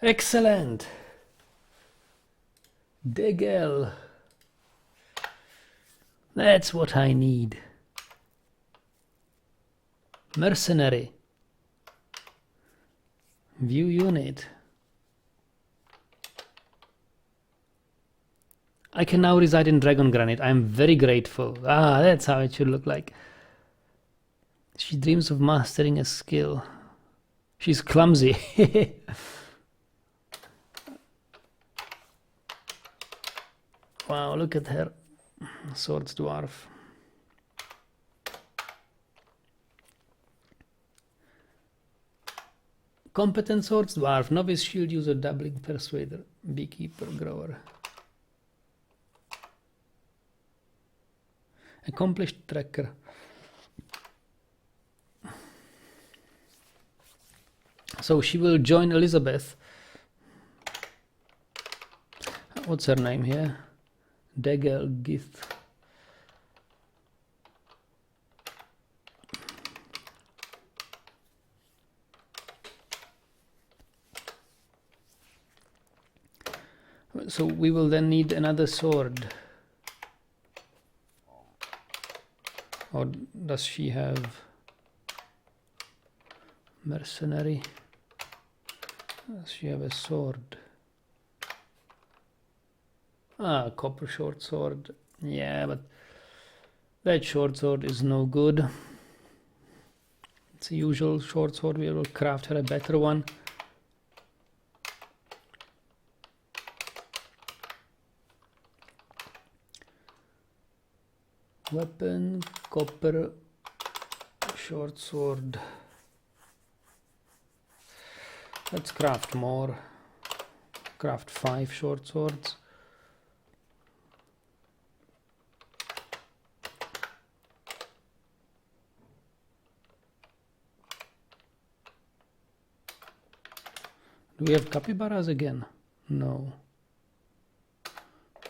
Excellent! Degel. That's what I need. Mercenary. View unit. I can now reside in Dragongranite. I am very grateful. Ah, that's how it should look like. She dreams of mastering a skill. She's clumsy. Wow, look at her. Swords dwarf. Competent swords dwarf. Novice shield user, dabbling persuader, beekeeper, grower. Accomplished tracker. So she will join Elizabeth. What's her name here? Degel Gith. So we will then need another sword. Or does she have mercenary? Does she have a sword? Ah, copper short sword. Yeah, but that short sword is no good. It's a usual short sword. We will craft her a better one. Weapon, copper, short sword. Let's craft more. Craft 5 short swords. Do we have capybaras again? No.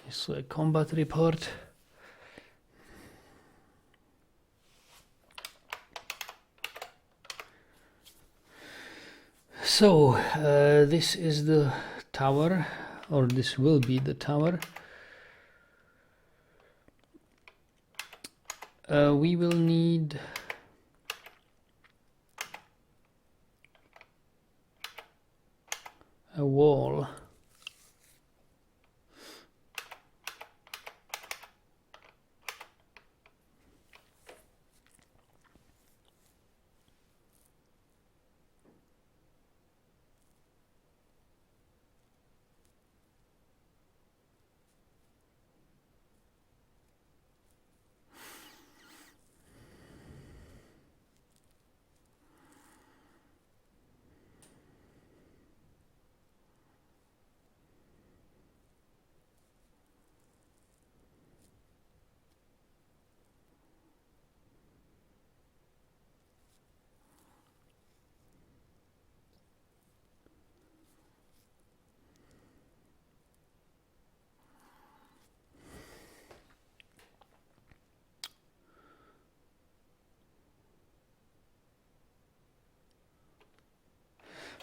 So a combat report. So this is the tower, or this will be the tower. We will need a wall.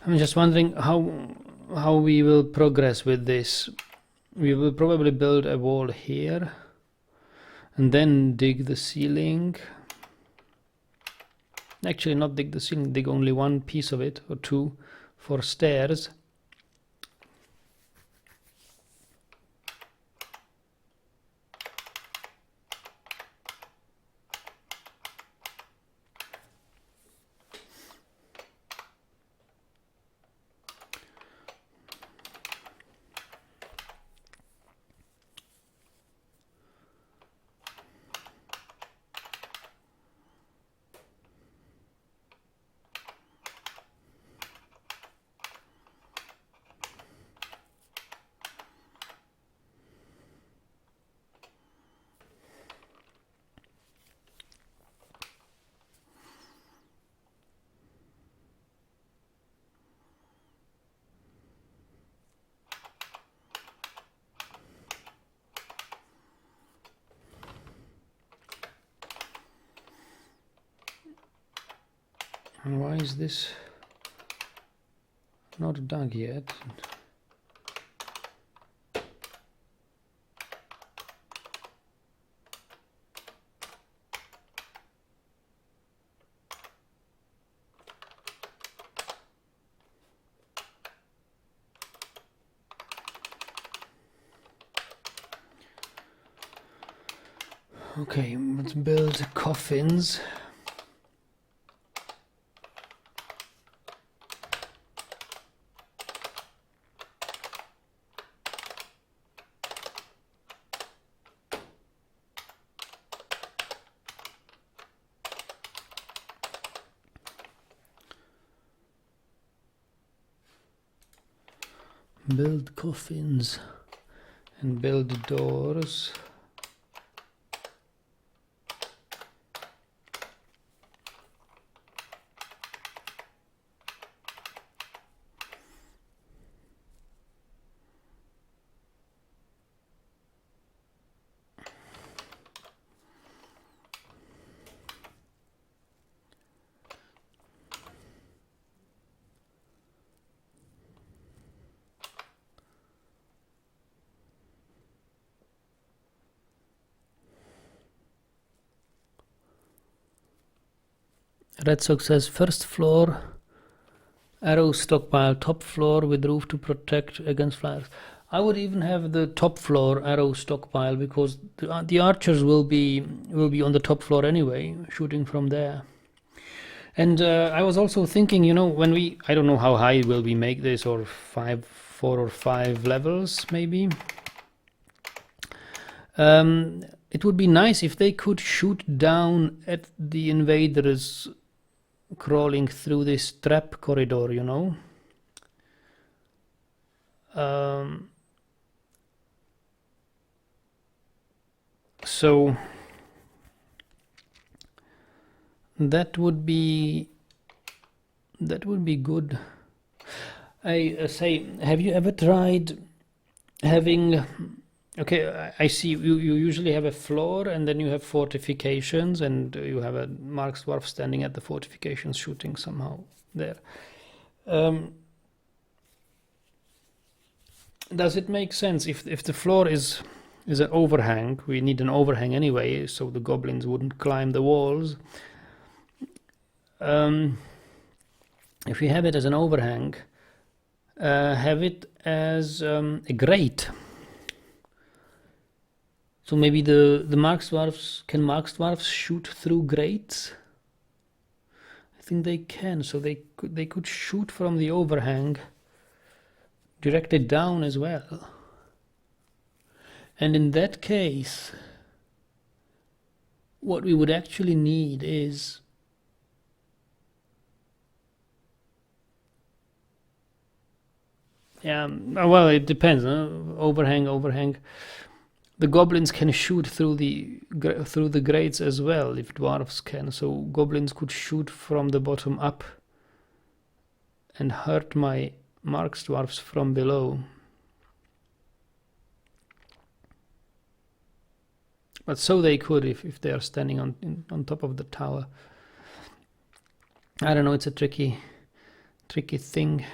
I'm just wondering how we will progress with this. We will probably build a wall here and then dig the ceiling. Actually, not dig the ceiling, dig only one piece of it or two for stairs. And why is this not dug yet? Okay, let's build coffins. Build coffins and build doors. Red Sox says first floor, arrow stockpile, top floor with roof to protect against flyers. I would even have the top floor arrow stockpile because the archers will be on the top floor anyway, shooting from there. And I was also thinking, you know, when I don't know how high will we make this, or 4 or 5 levels maybe. It would be nice if they could shoot down at the invaders crawling through this trap corridor, you know. So that would be good. I say, have you ever tried having... Okay, I see you usually have a floor and then you have fortifications and you have a Marksdwarf standing at the fortifications shooting somehow there. Does it make sense if the floor is an overhang? We need an overhang anyway, so the goblins wouldn't climb the walls. If we have it as an overhang, have it as a grate. So maybe the Marksdwarfs, can Marksdwarfs shoot through grates? I think they can, so they could shoot from the overhang directed down as well. And in that case, what we would actually need is well, it depends, overhang. The goblins can shoot through the grates as well, if dwarves can. So goblins could shoot from the bottom up and hurt my Marksdwarfs from below. But so they could if they are standing on top of the tower. I don't know, it's a tricky tricky thing.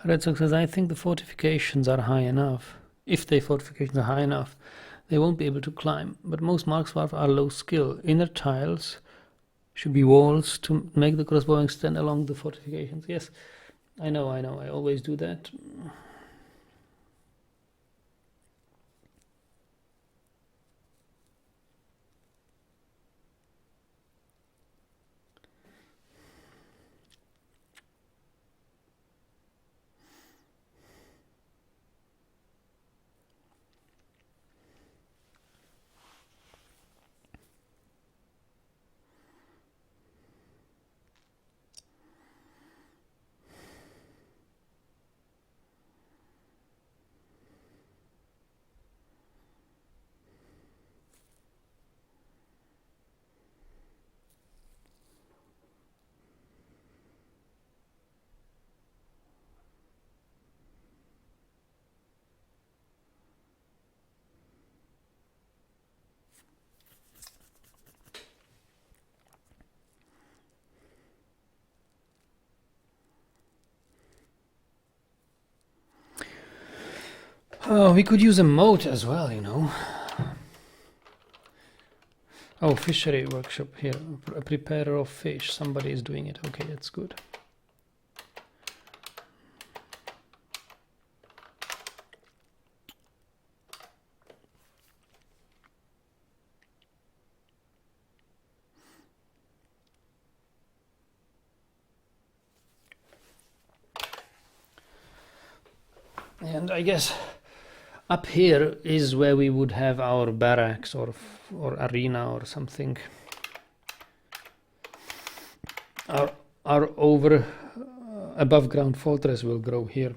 Red Sox says, I think the fortifications are high enough. If the fortifications are high enough, they won't be able to climb. But most Markswarf are low skill. Inner tiles should be walls to make the crossbowing stand along the fortifications. Yes, I know. I always do that. Oh, we could use a moat as well, you know. Oh, fishery workshop here. A preparer of fish. Somebody is doing it. Okay, that's good. And I guess up here is where we would have our barracks or arena or something. Our above ground fortress will grow here.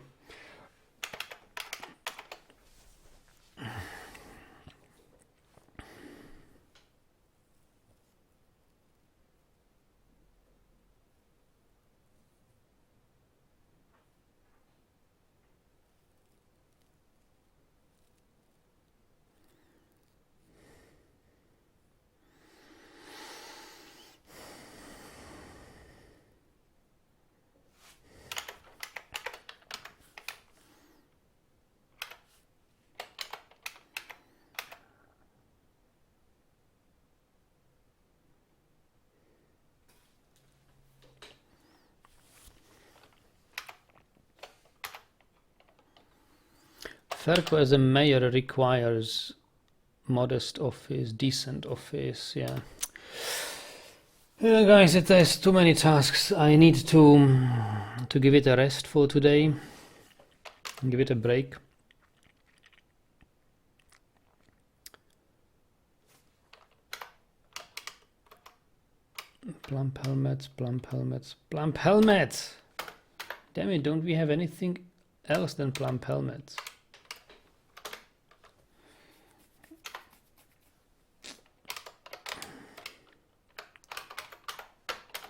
Ferko as a mayor requires modest office, decent office, yeah. Yeah, guys, it has too many tasks. I need to give it a rest for today. Give it a break. Plump helmets, plump helmets, plump helmets! Damn it, don't we have anything else than plump helmets?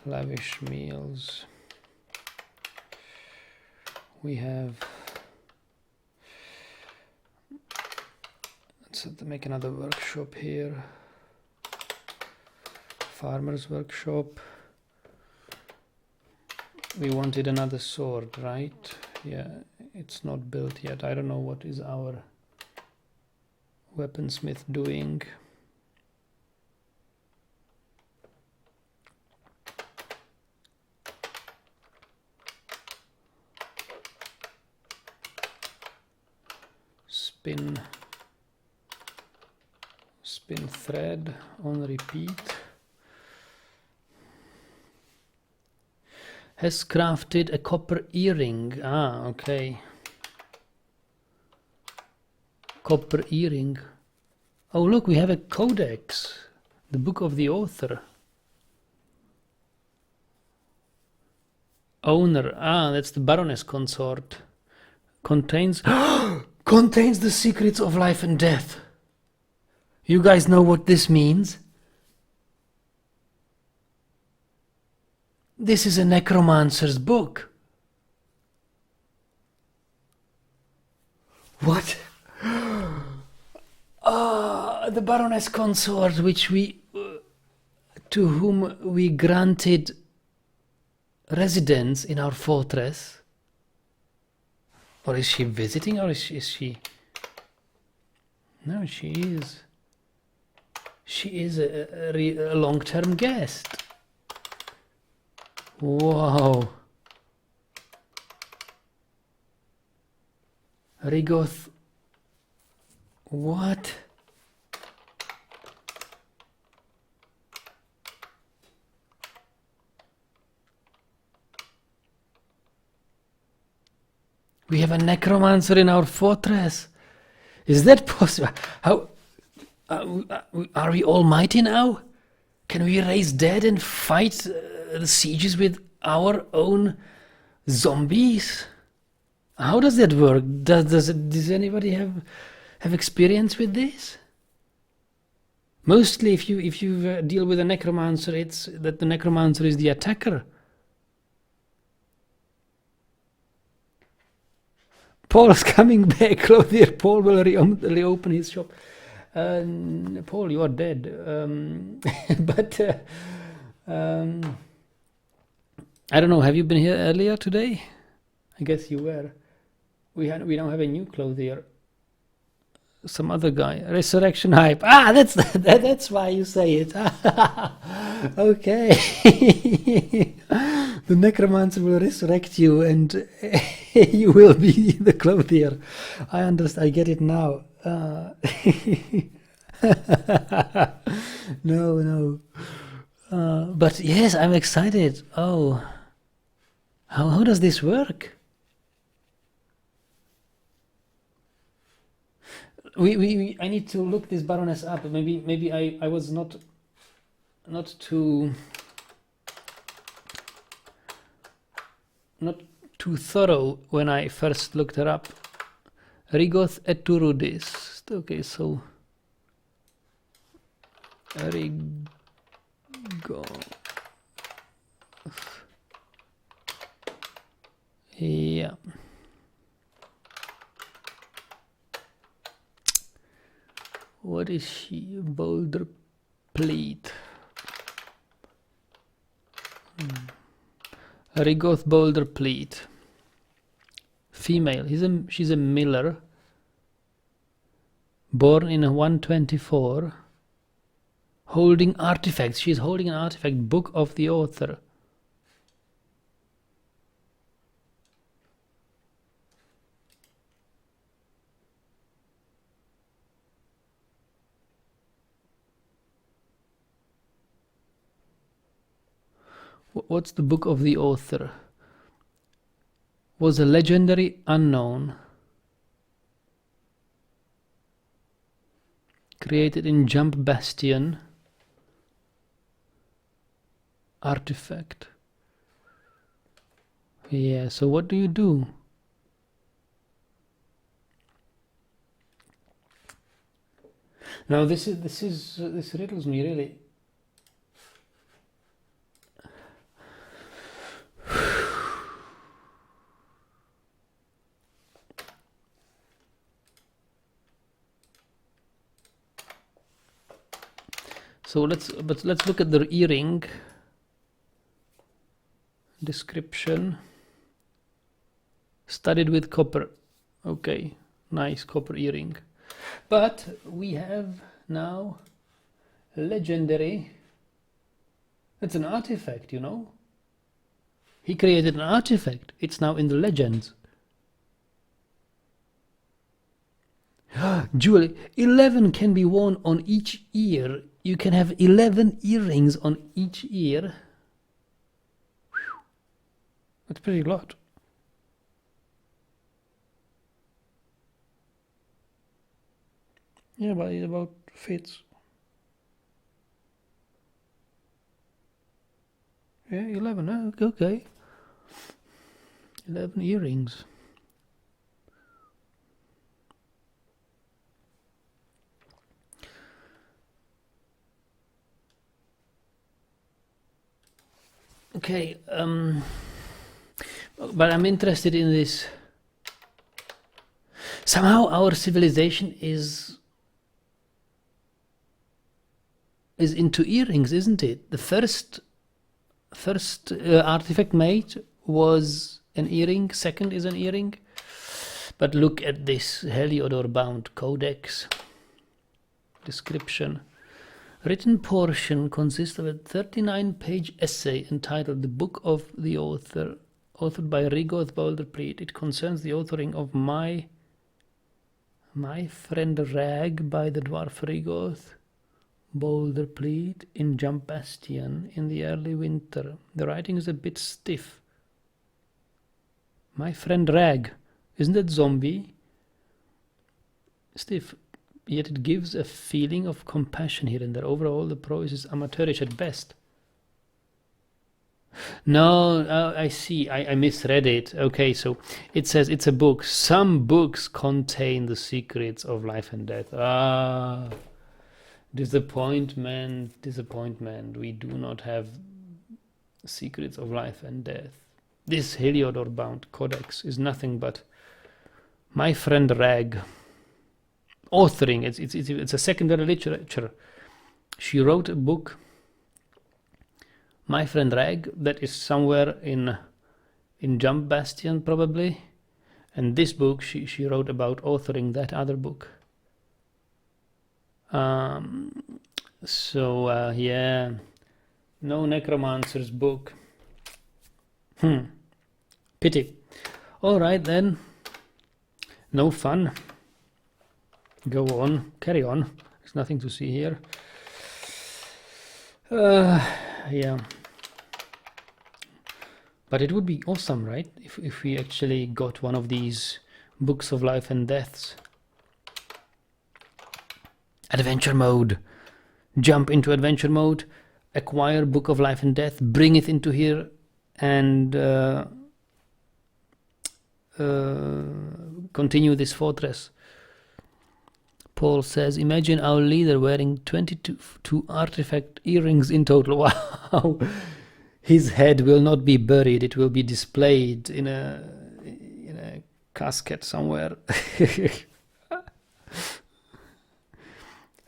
Lavish meals. We have. Let's make another workshop here. Farmer's workshop. We wanted another sword, right? Yeah, it's not built yet. I don't know what is our weaponsmith doing. Spin thread on repeat. Has crafted a copper earring. Ah, okay. Copper earring. Oh, look, we have a codex. The book of the author. Owner. Ah, that's the Baroness consort. Contains contains the secrets of life and death. You guys know what this means? This is a necromancer's book. What? The Baroness consort, which we, to whom we granted residence in our fortress. Or is she visiting, or is she? No, she is. She is a long-term guest. Wow. Rigoth. What? We have a necromancer in our fortress. Is that possible? How are we almighty now? Can we raise dead and fight the sieges with our own zombies? How does that work? Does anybody have experience with this? Mostly, if you deal with a necromancer, it's that the necromancer is the attacker. Paul's coming back, Clothier. Paul will reopen his shop. Paul, you are dead. But I don't know. Have you been here earlier today? I guess you were. We now have a new Clothier. Some other guy. Resurrection hype. Ah, that's why you say it. Okay. The necromancer will resurrect you, and you will be the Clothier. I understand. I get it now. No. But yes, I'm excited. Oh, how does this work? I need to look this Baroness up. Maybe I was not too thorough when I first looked her up. Rigoth Eturudis. Okay, so Rigoth. Yeah. What is she? Boulder Plate. Rigoth Boulder Plate. Female. She's a miller. Born in 124. Holding artifacts. She's holding an artifact. Book of the author. What's the book of the author? Was a legendary unknown. Created in Jump Bastion. Artifact. Yeah, so what do you do? Now this riddles me really. So let's look at the earring description. Studded with copper. Okay, nice copper earring. But we have now legendary. It's an artifact, you know. He created an artifact. It's now in the legends. Jewelry. 11 can be worn on each ear. You can have 11 earrings on each ear. Whew. That's pretty lot. Yeah, but it about fits. Yeah, 11. Okay. 11 earrings. Okay, but I'm interested in this. Somehow our civilization is into earrings, isn't it? The first artifact made was an earring, second is an earring. But look at this Heliodor bound codex description. Written portion consists of a 39-page essay entitled The Book of the Author, authored by Rigoth Boulderpreet. It concerns the authoring of My Friend Rag by the dwarf Rigoth Boulderpreet in Jump Bastion in the early winter. The writing is a bit stiff. My Friend Rag, isn't that zombie? Stiff. Yet it gives a feeling of compassion here and there. Overall, the prose is amateurish at best. No, I see. I misread it. Okay, so it says it's a book. Some books contain the secrets of life and death. Ah, disappointment. We do not have secrets of life and death. This Heliodor-bound codex is nothing but My Friend Rag. Authoring, it's a secondary literature. She wrote a book, My Friend Rag, that is somewhere in Jump Bastion probably, and this book she wrote about authoring that other book. Yeah, no necromancer's book. Pity. All right then, no fun. Go on, carry on. There's nothing to see here. Yeah. But it would be awesome, right? If we actually got one of these books of life and deaths. Adventure mode. Jump into adventure mode. Acquire book of life and death. Bring it into here. And continue this fortress. Paul says, imagine our leader wearing 22 artifact earrings in total. Wow. His head will not be buried. It will be displayed in a casket somewhere.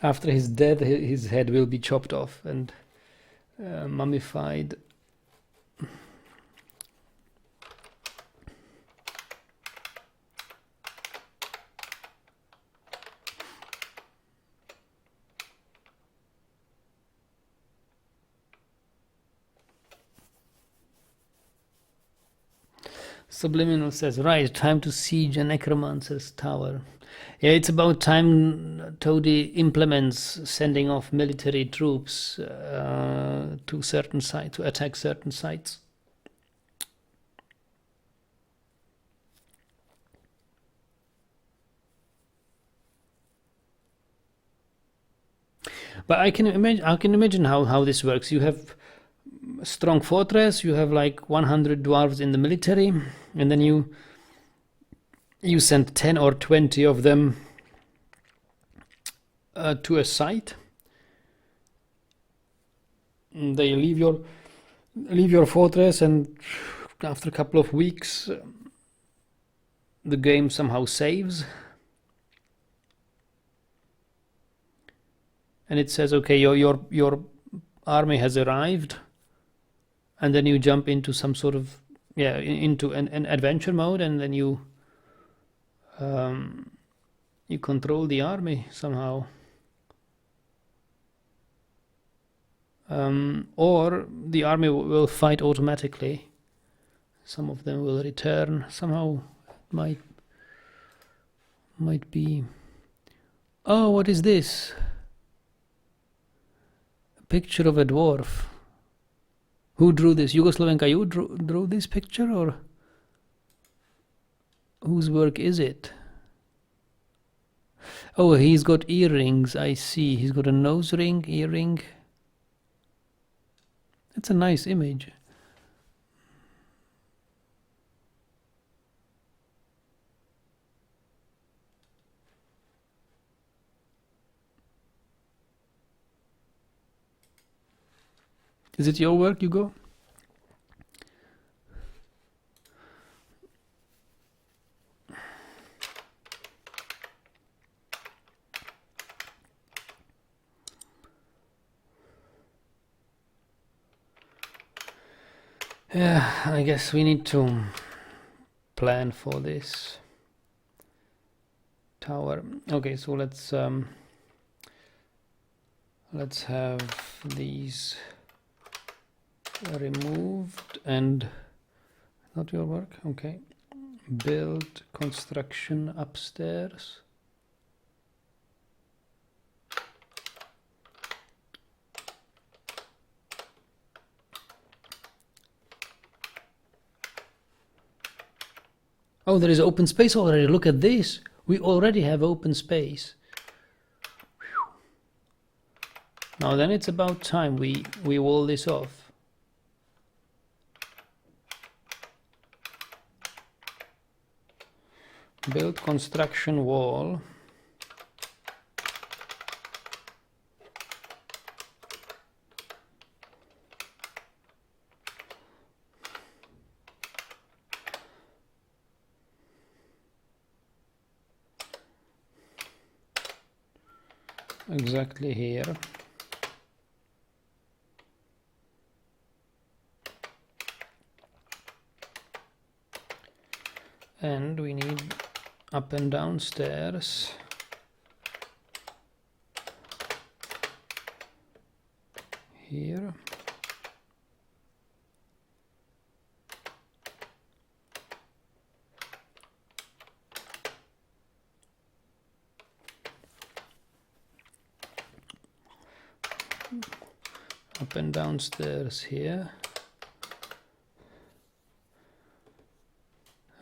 After his death, his head will be chopped off and mummified. Subliminal says, right, time to siege a necromancer's tower. Yeah, it's about time Toady implements sending off military troops to certain sites, to attack certain sites. But I can imagine how this works. You have a strong fortress, you have like 100 dwarves in the military, and then you send 10 or 20 of them to a site. They leave your fortress, and after a couple of weeks the game somehow saves. And it says, okay, your army has arrived, and then you jump into some sort of into an adventure mode, and then you control the army somehow, or the army will fight automatically. Some of them will return somehow. Might be. Oh, what is this? Picture of a dwarf. Who drew this? Yugoslavenka, you drew this picture, or whose work is it? Oh, he's got earrings, I see. He's got a nose ring, earring. That's a nice image. Is it your work, Hugo? Yeah, I guess we need to plan for this tower. Okay, so let's have these removed and not your work. Okay, build construction upstairs. Oh, there is open space already. Look at this. We already have open space. Whew. Now then it's about time we wall this off. Build construction wall. Exactly here. And we need up and down stairs. Here. Up and down stairs here.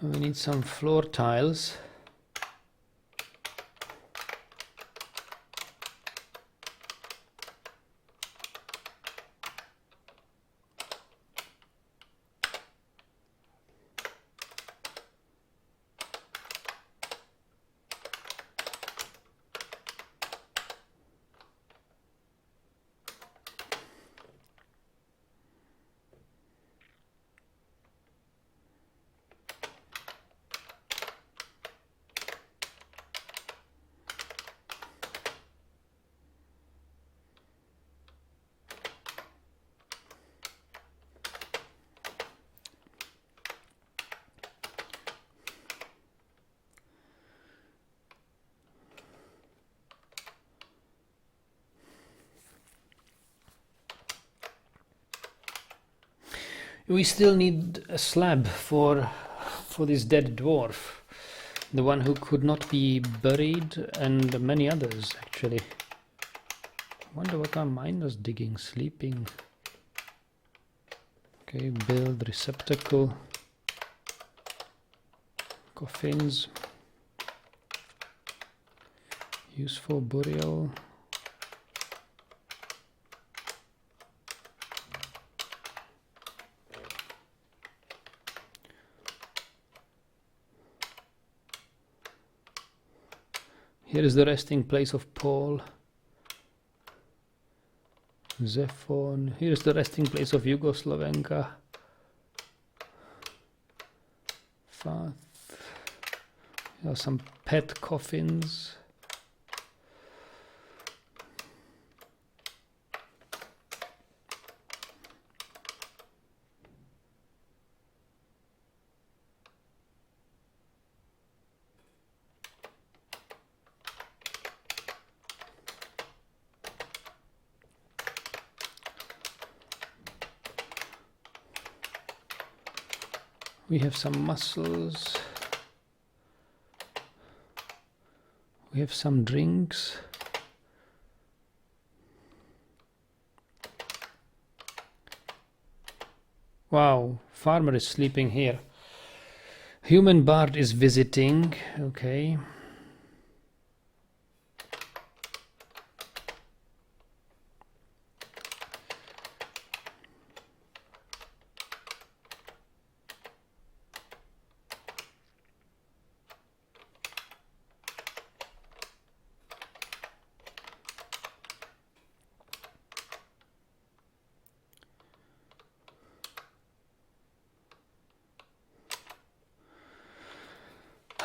We need some floor tiles. We still need a slab for this dead dwarf, the one who could not be buried, and many others actually. I wonder what our miners digging, sleeping. Okay, build receptacle, coffins, use for burial. Here is the resting place of Paul. Zephon. Here is the resting place of Yugoslavenka. Fath. Here are some pet coffins. We have some mussels. We have some drinks. Wow, farmer is sleeping here. Human bard is visiting. Okay.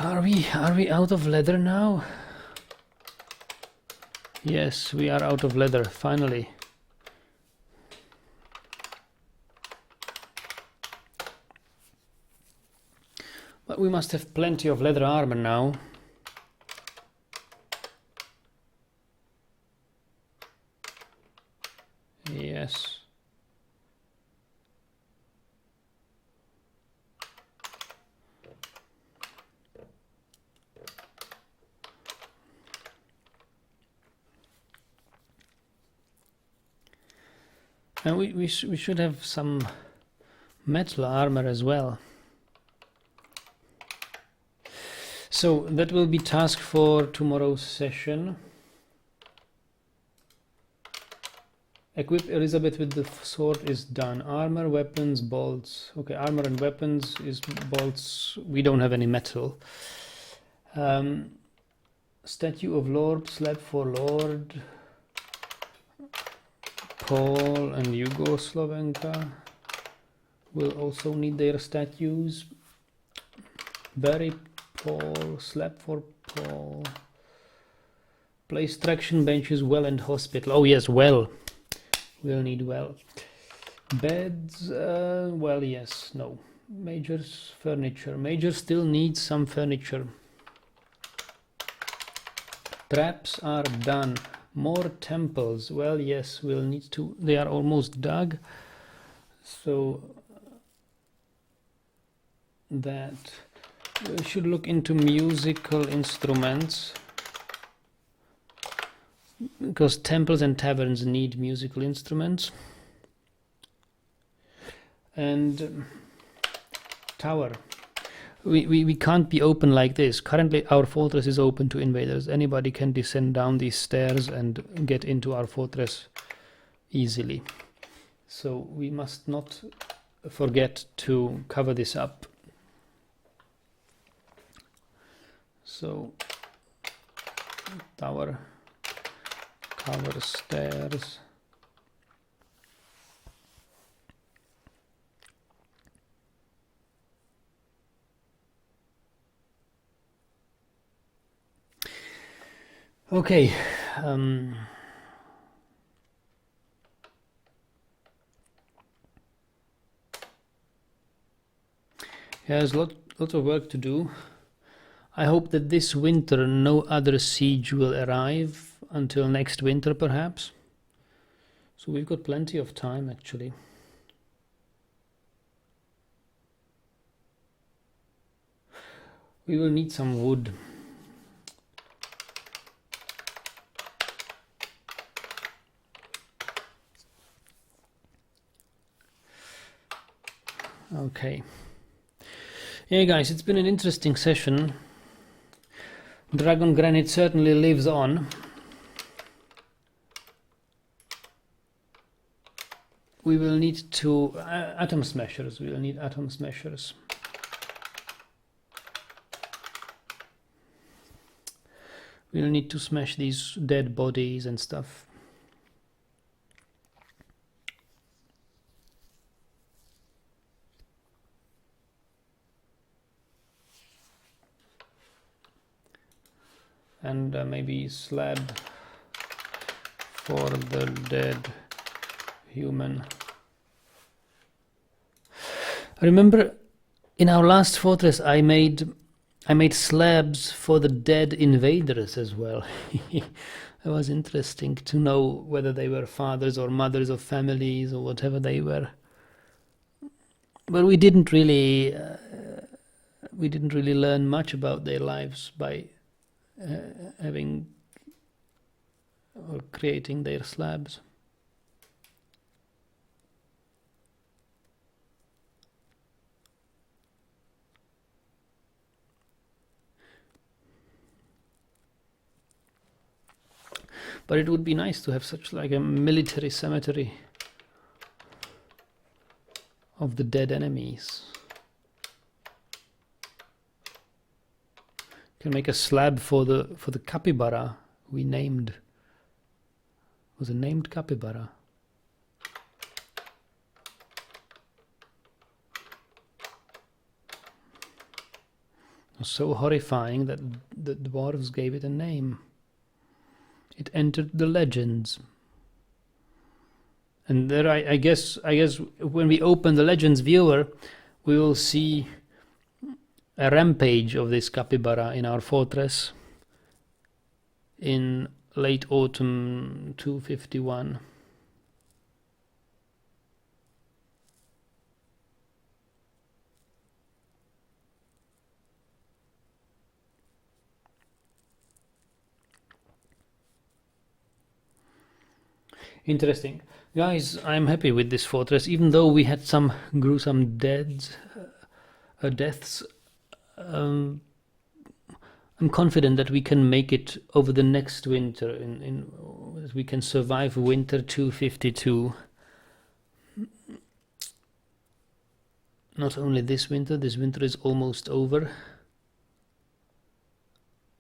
Are we out of leather now? Yes, we are out of leather, finally. But we must have plenty of leather armor now. Yes. And we should have some metal armor as well. So that will be task for tomorrow's session. Equip Elizabeth with the sword is done. Armor, weapons, bolts. Okay, armor and weapons is bolts. We don't have any metal. Statue of Lord, slab for Lord. Paul and Yugoslavenka will also need their statues. Barry, Paul, slab for Paul. Place traction benches, well and hospital. Oh yes, well. We'll need well. Beds, well yes, no. Major's furniture. Major still needs some furniture. Traps are done. More temples. Well, yes, we'll need to. They are almost dug. So that we should look into musical instruments, because temples and taverns need musical instruments. And tower. We can't be open like this. Currently our fortress is open to invaders. Anybody can descend down these stairs and get into our fortress easily. So we must not forget to cover this up. So tower, cover stairs. Okay, yeah, there's lots of work to do. I hope that this winter no other siege will arrive until next winter perhaps. So we've got plenty of time actually. We will need some wood. Okay. Yeah, guys, it's been an interesting session. Dragongranite certainly lives on. We will need to atom smashers. We will need atom smashers. We'll need to smash these dead bodies and stuff. And maybe slab for the dead human. I remember in our last fortress I made slabs for the dead invaders as well. It was interesting to know whether they were fathers or mothers of families or whatever they were. But we didn't really learn much about their lives by having or creating their slabs. But it would be nice to have such like a military cemetery of the dead enemies. Can make a slab for the capybara we named. Was it named capybara? was so horrifying that the dwarves gave it a name. It entered the legends. And there, I guess when we open the Legends viewer, we will see a rampage of this capybara in our fortress in late autumn 251. Interesting. Guys, I'm happy with this fortress, even though we had some gruesome deaths. I'm confident that we can make it over the next winter. We can survive winter 252. Not only this winter is almost over.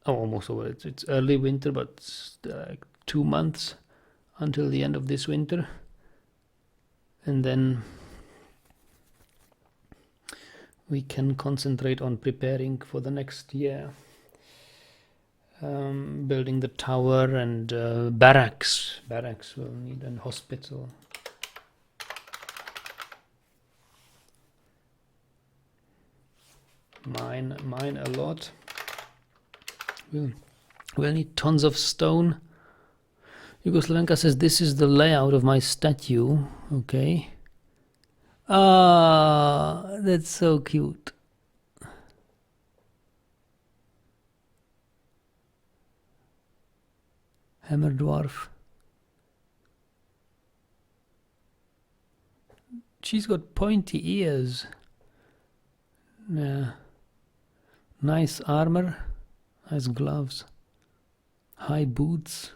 Oh, almost over. It's early winter, but it's like 2 months until the end of this winter, and then we can concentrate on preparing for the next year, building the tower and barracks will need, and hospital. Mine a lot. We'll need tons of stone. Yugoslavenka says, this is the layout of my statue. Okay. Ah, that's so cute. Hammer dwarf. She's got pointy ears. Yeah. Nice armor. Nice gloves. High boots.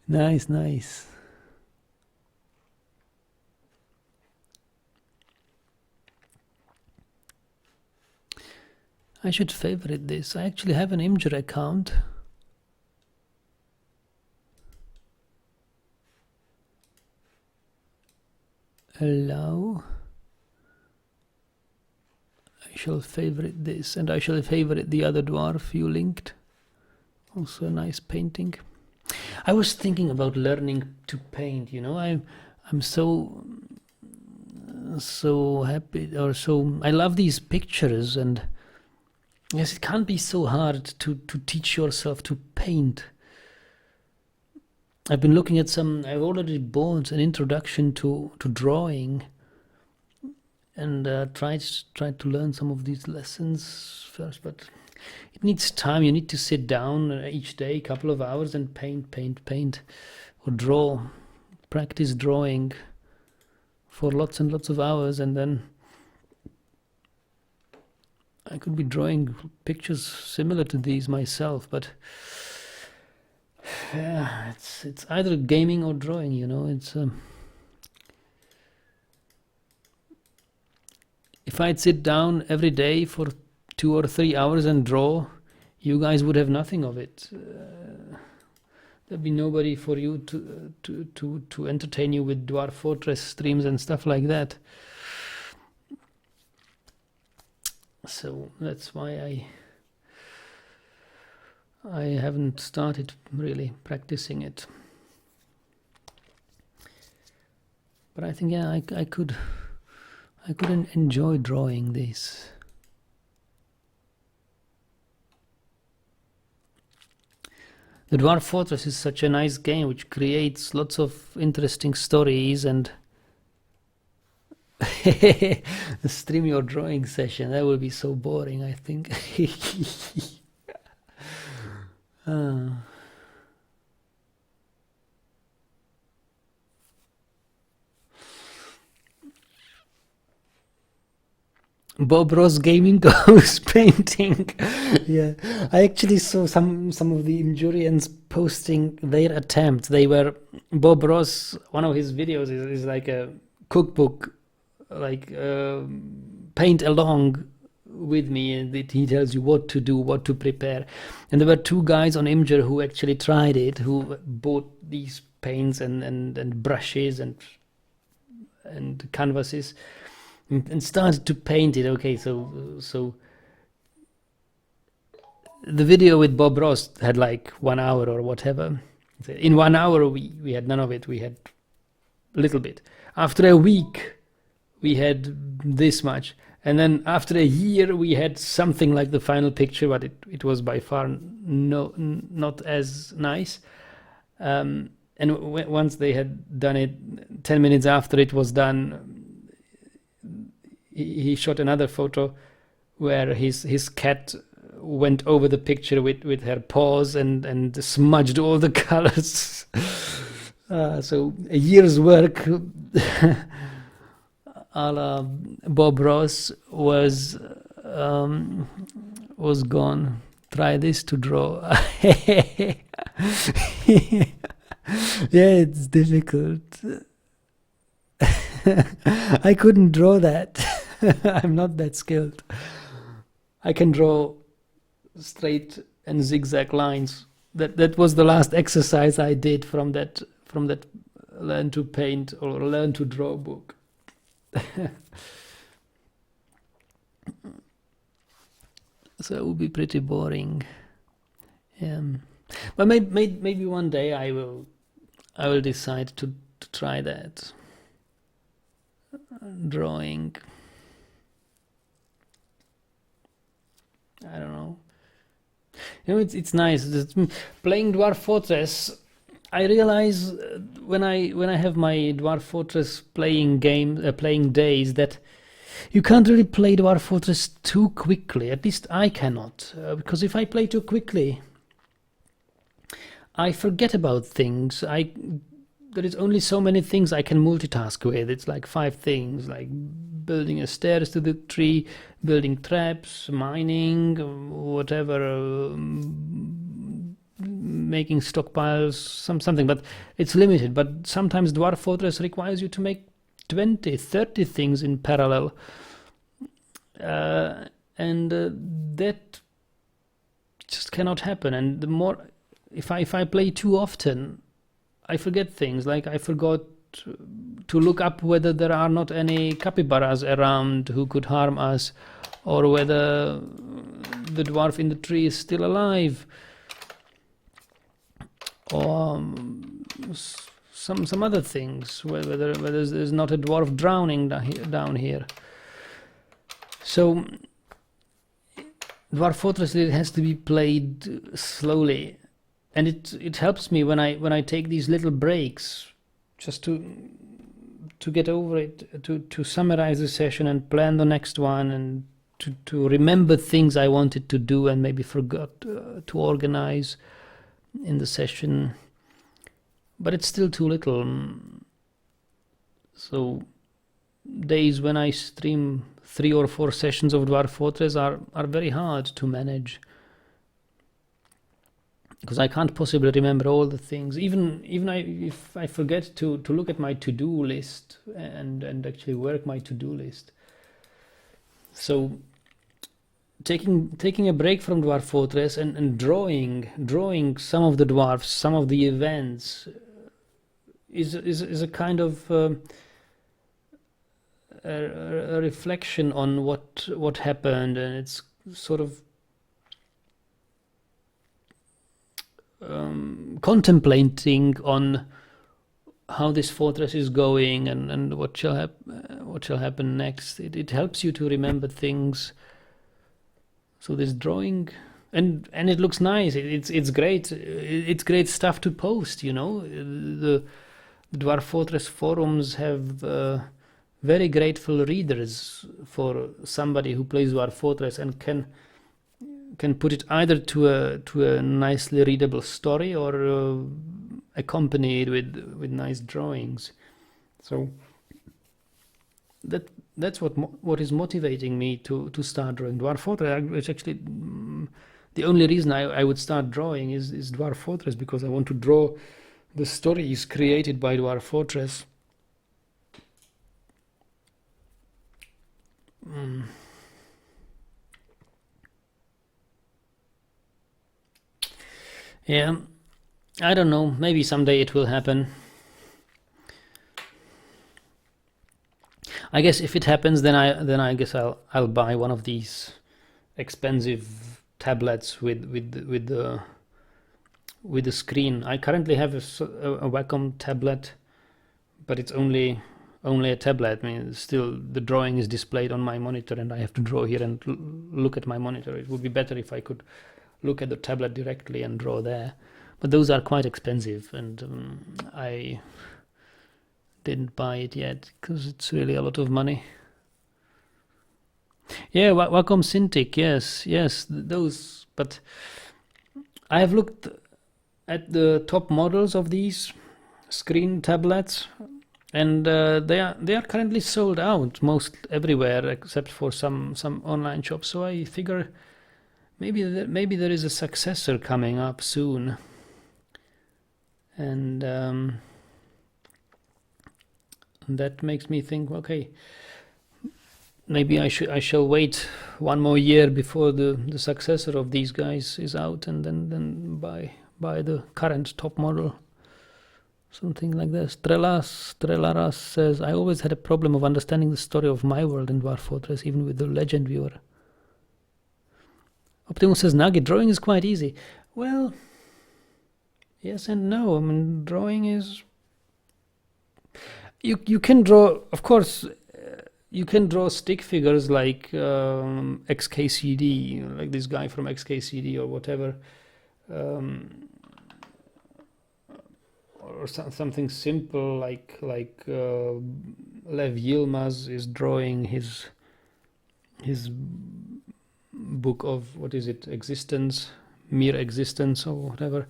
Nice. I should favorite this. I actually have an Imgur account. Allow. I shall favorite this, and I shall favorite the other dwarf you linked. Also a nice painting. I was thinking about learning to paint, you know. I'm so happy, or so I love these pictures, and yes, it can't be so hard to teach yourself to paint. I've been looking at I've already bought an introduction to drawing, and tried to learn some of these lessons first, but it needs time. You need to sit down each day, a couple of hours, and paint, or draw, practice drawing for lots and lots of hours, and then I could be drawing pictures similar to these myself, but yeah, it's either gaming or drawing, you know. It's if I'd sit down every day for 2 or 3 hours and draw, you guys would have nothing of it. There'd be nobody for you to entertain you with Dwarf Fortress streams and stuff like that. So that's why I haven't started really practicing it. But I think, yeah, I could enjoy drawing this. The Dwarf Fortress is such a nice game which creates lots of interesting stories, and stream your drawing session. That will be so boring, I think. Bob Ross Gaming goes painting. Yeah, I actually saw some of the Imgurians posting their attempt. They were Bob Ross. One of his videos is like a cookbook, like paint along with me, and he tells you what to do, what to prepare. And there were 2 guys on Imgur who actually tried it, who bought these paints and brushes and canvases. and started to paint it. Okay, so the video with Bob Ross had like 1 hour or whatever. In 1 hour, we had none of it. We had a little bit. After a week, we had this much. And then after a year, we had something like the final picture, but it was by far not as nice. And once they had done it, 10 minutes after it was done, he shot another photo where his cat went over the picture with her paws and smudged all the colors. So a year's work a la Bob Ross was gone. Try this to draw. Yeah, it's difficult. I couldn't draw that. I'm not that skilled. I can draw straight and zigzag lines. That was the last exercise I did from that learn to paint or learn to draw book. So it would be pretty boring. But maybe one day I will decide to try that drawing. I don't know. It's nice. Playing Dwarf Fortress, I realize when I have my Dwarf Fortress playing days that you can't really play Dwarf Fortress too quickly. At least I cannot, because if I play too quickly, I forget about things. There is only so many things I can multitask with. It's like 5 things, like building a stairs to the tree, building traps, mining, whatever, making stockpiles, something. But it's limited. But sometimes Dwarf Fortress requires you to make 20, 30 things in parallel. And that just cannot happen. And the more, if I play too often, I forget things. Like I forgot to look up whether there are not any capybaras around who could harm us, or whether the dwarf in the tree is still alive, or some other things, whether there's not a dwarf drowning down here. So Dwarf Fortress, it has to be played slowly. And it helps me when I take these little breaks, just to get over it, to summarize the session and plan the next one, and to remember things I wanted to do and maybe forgot to organize in the session. But it's still too little. So days when I stream 3 or 4 sessions of Dwarf Fortress are very hard to manage, because I can't possibly remember all the things. Even if I forget to look at my to-do list and actually work my to-do list. So taking a break from Dwarf Fortress and drawing some of the dwarfs, some of the events, is a kind of a reflection on what happened, and it's sort of contemplating on how this fortress is going and what shall happen next. It helps you to remember things. So this drawing, and it looks nice. It's great. It's great stuff to post. The Dwarf Fortress forums have very grateful readers for somebody who plays Dwarf Fortress and can put it either to a nicely readable story or accompanied with nice drawings. So that's what is motivating me to start drawing Dwarf Fortress. It's actually the only reason I would start drawing is Dwarf Fortress, because I want to draw the stories created by Dwarf Fortress. Yeah, I don't know. Maybe someday it will happen. I guess if it happens, then I guess I'll buy one of these expensive tablets with the screen. I currently have a Wacom tablet, but it's only a tablet. I mean, still the drawing is displayed on my monitor, and I have to draw here and look at my monitor. It would be better if I could look at the tablet directly and draw there. But those are quite expensive, and I didn't buy it yet because it's really a lot of money. Yeah, Wacom Cintiq, yes, those. But I have looked at the top models of these screen tablets, and they are currently sold out most everywhere except for some online shops. So I figure maybe there is a successor coming up soon, and that makes me think, okay, maybe I shall wait one more year before the successor of these guys is out, and then buy the current top model. Something like this. Trelaras says, I always had a problem of understanding the story of my world in Dwarf Fortress, even with the Legend viewer. Optimus says, Nugget, drawing is quite easy. Well, yes and no. I mean, drawing is... You can draw, of course, you can draw stick figures like XKCD, like this guy from XKCD or whatever. Or something simple like Lev Yilmaz is drawing his book of, what is it, existence, mere existence or whatever.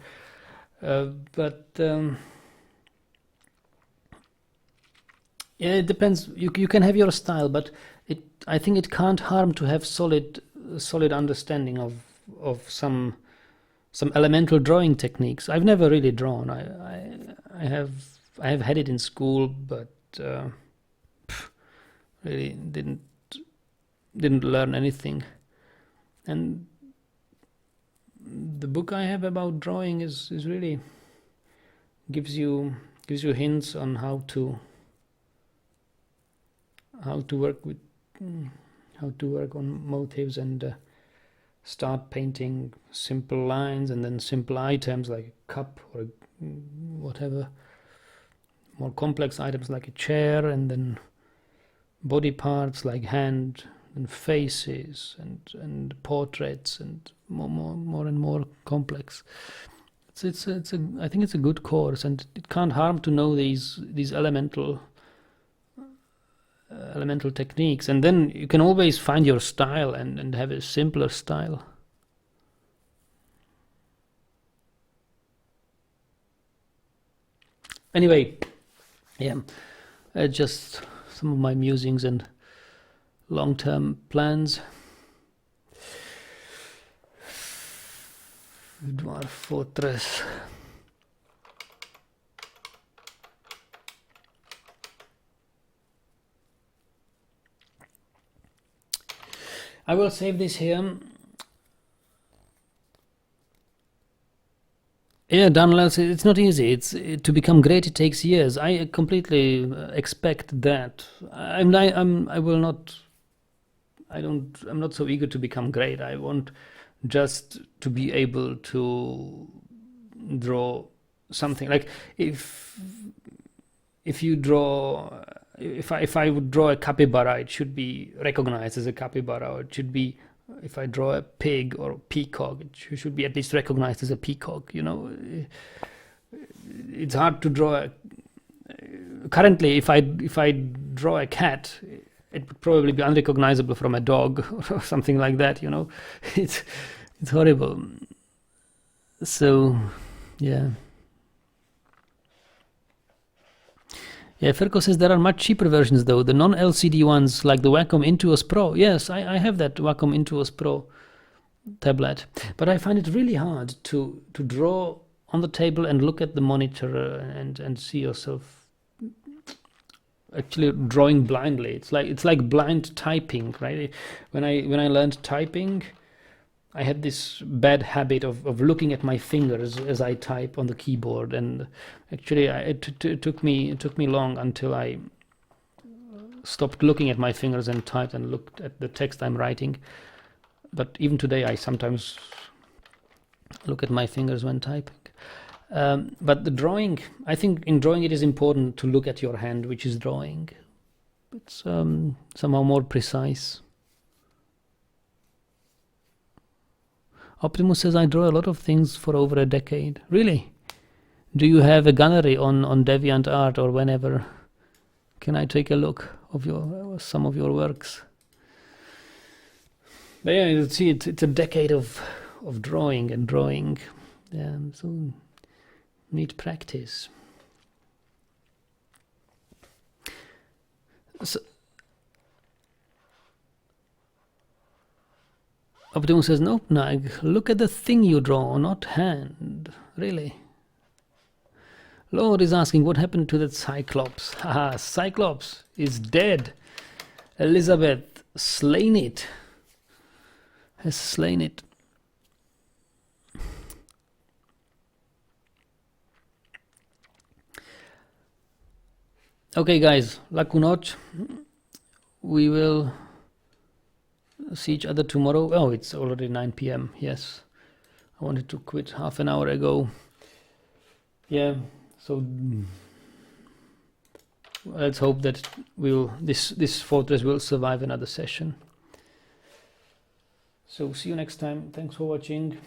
But yeah, it depends. You can have your style, but I think it can't harm to have solid understanding of some elemental drawing techniques. I've never really drawn. I have had it in school, but really didn't learn anything. And the book I have about drawing is really gives you hints on how to work on motives and start painting simple lines and then simple items like a cup or whatever, more complex items like a chair, and then body parts like hand and faces and portraits and more and more complex. I think it's a good course, and it can't harm to know these elemental techniques, and then you can always find your style and have a simpler style. Anyway, yeah, just some of my musings and long-term plans. Dwarf Fortress. I will save this here. Yeah, Daniel, it's not easy. To become great. It takes years. I completely expect that. I'm not so eager to become great. I want just to be able to draw something. Like if I would draw a capybara, it should be recognized as a capybara, or it should be, if I draw a pig or a peacock, it should be at least recognized as a peacock. It's hard to draw. Currently, if I draw a cat, it would probably be unrecognizable from a dog or something like that. It's horrible. So, yeah. Yeah, Ferko says there are much cheaper versions though, the non-LCD ones like the Wacom Intuos Pro. Yes, I have that Wacom Intuos Pro tablet, but I find it really hard to draw on the table and look at the monitor and see yourself actually drawing blindly. It's like blind typing, right? When I learned typing, I had this bad habit of looking at my fingers as I type on the keyboard, and actually it took me long until I stopped looking at my fingers and typed and looked at the text I'm writing. But even today, I sometimes look at my fingers when typing. But the drawing, I think in drawing it is important to look at your hand, which is drawing. It's somehow more precise. Optimus says, I draw a lot of things for over a decade. Really? Do you have a gallery on DeviantArt or whenever? Can I take a look of some of your works? But yeah, you see, it's a decade of drawing and drawing. So need practice. So, Optimus says, nope, Nag, look at the thing you draw, not hand. Really? Lord is asking, what happened to that Cyclops? Haha, Cyclops is dead. Elizabeth slain it. Has slain it. Okay, guys, laku noc. We will see each other tomorrow. Oh, it's already 9 p.m. Yes, I wanted to quit half an hour ago. Yeah, so let's hope that this fortress will survive another session. So see you next time. Thanks for watching.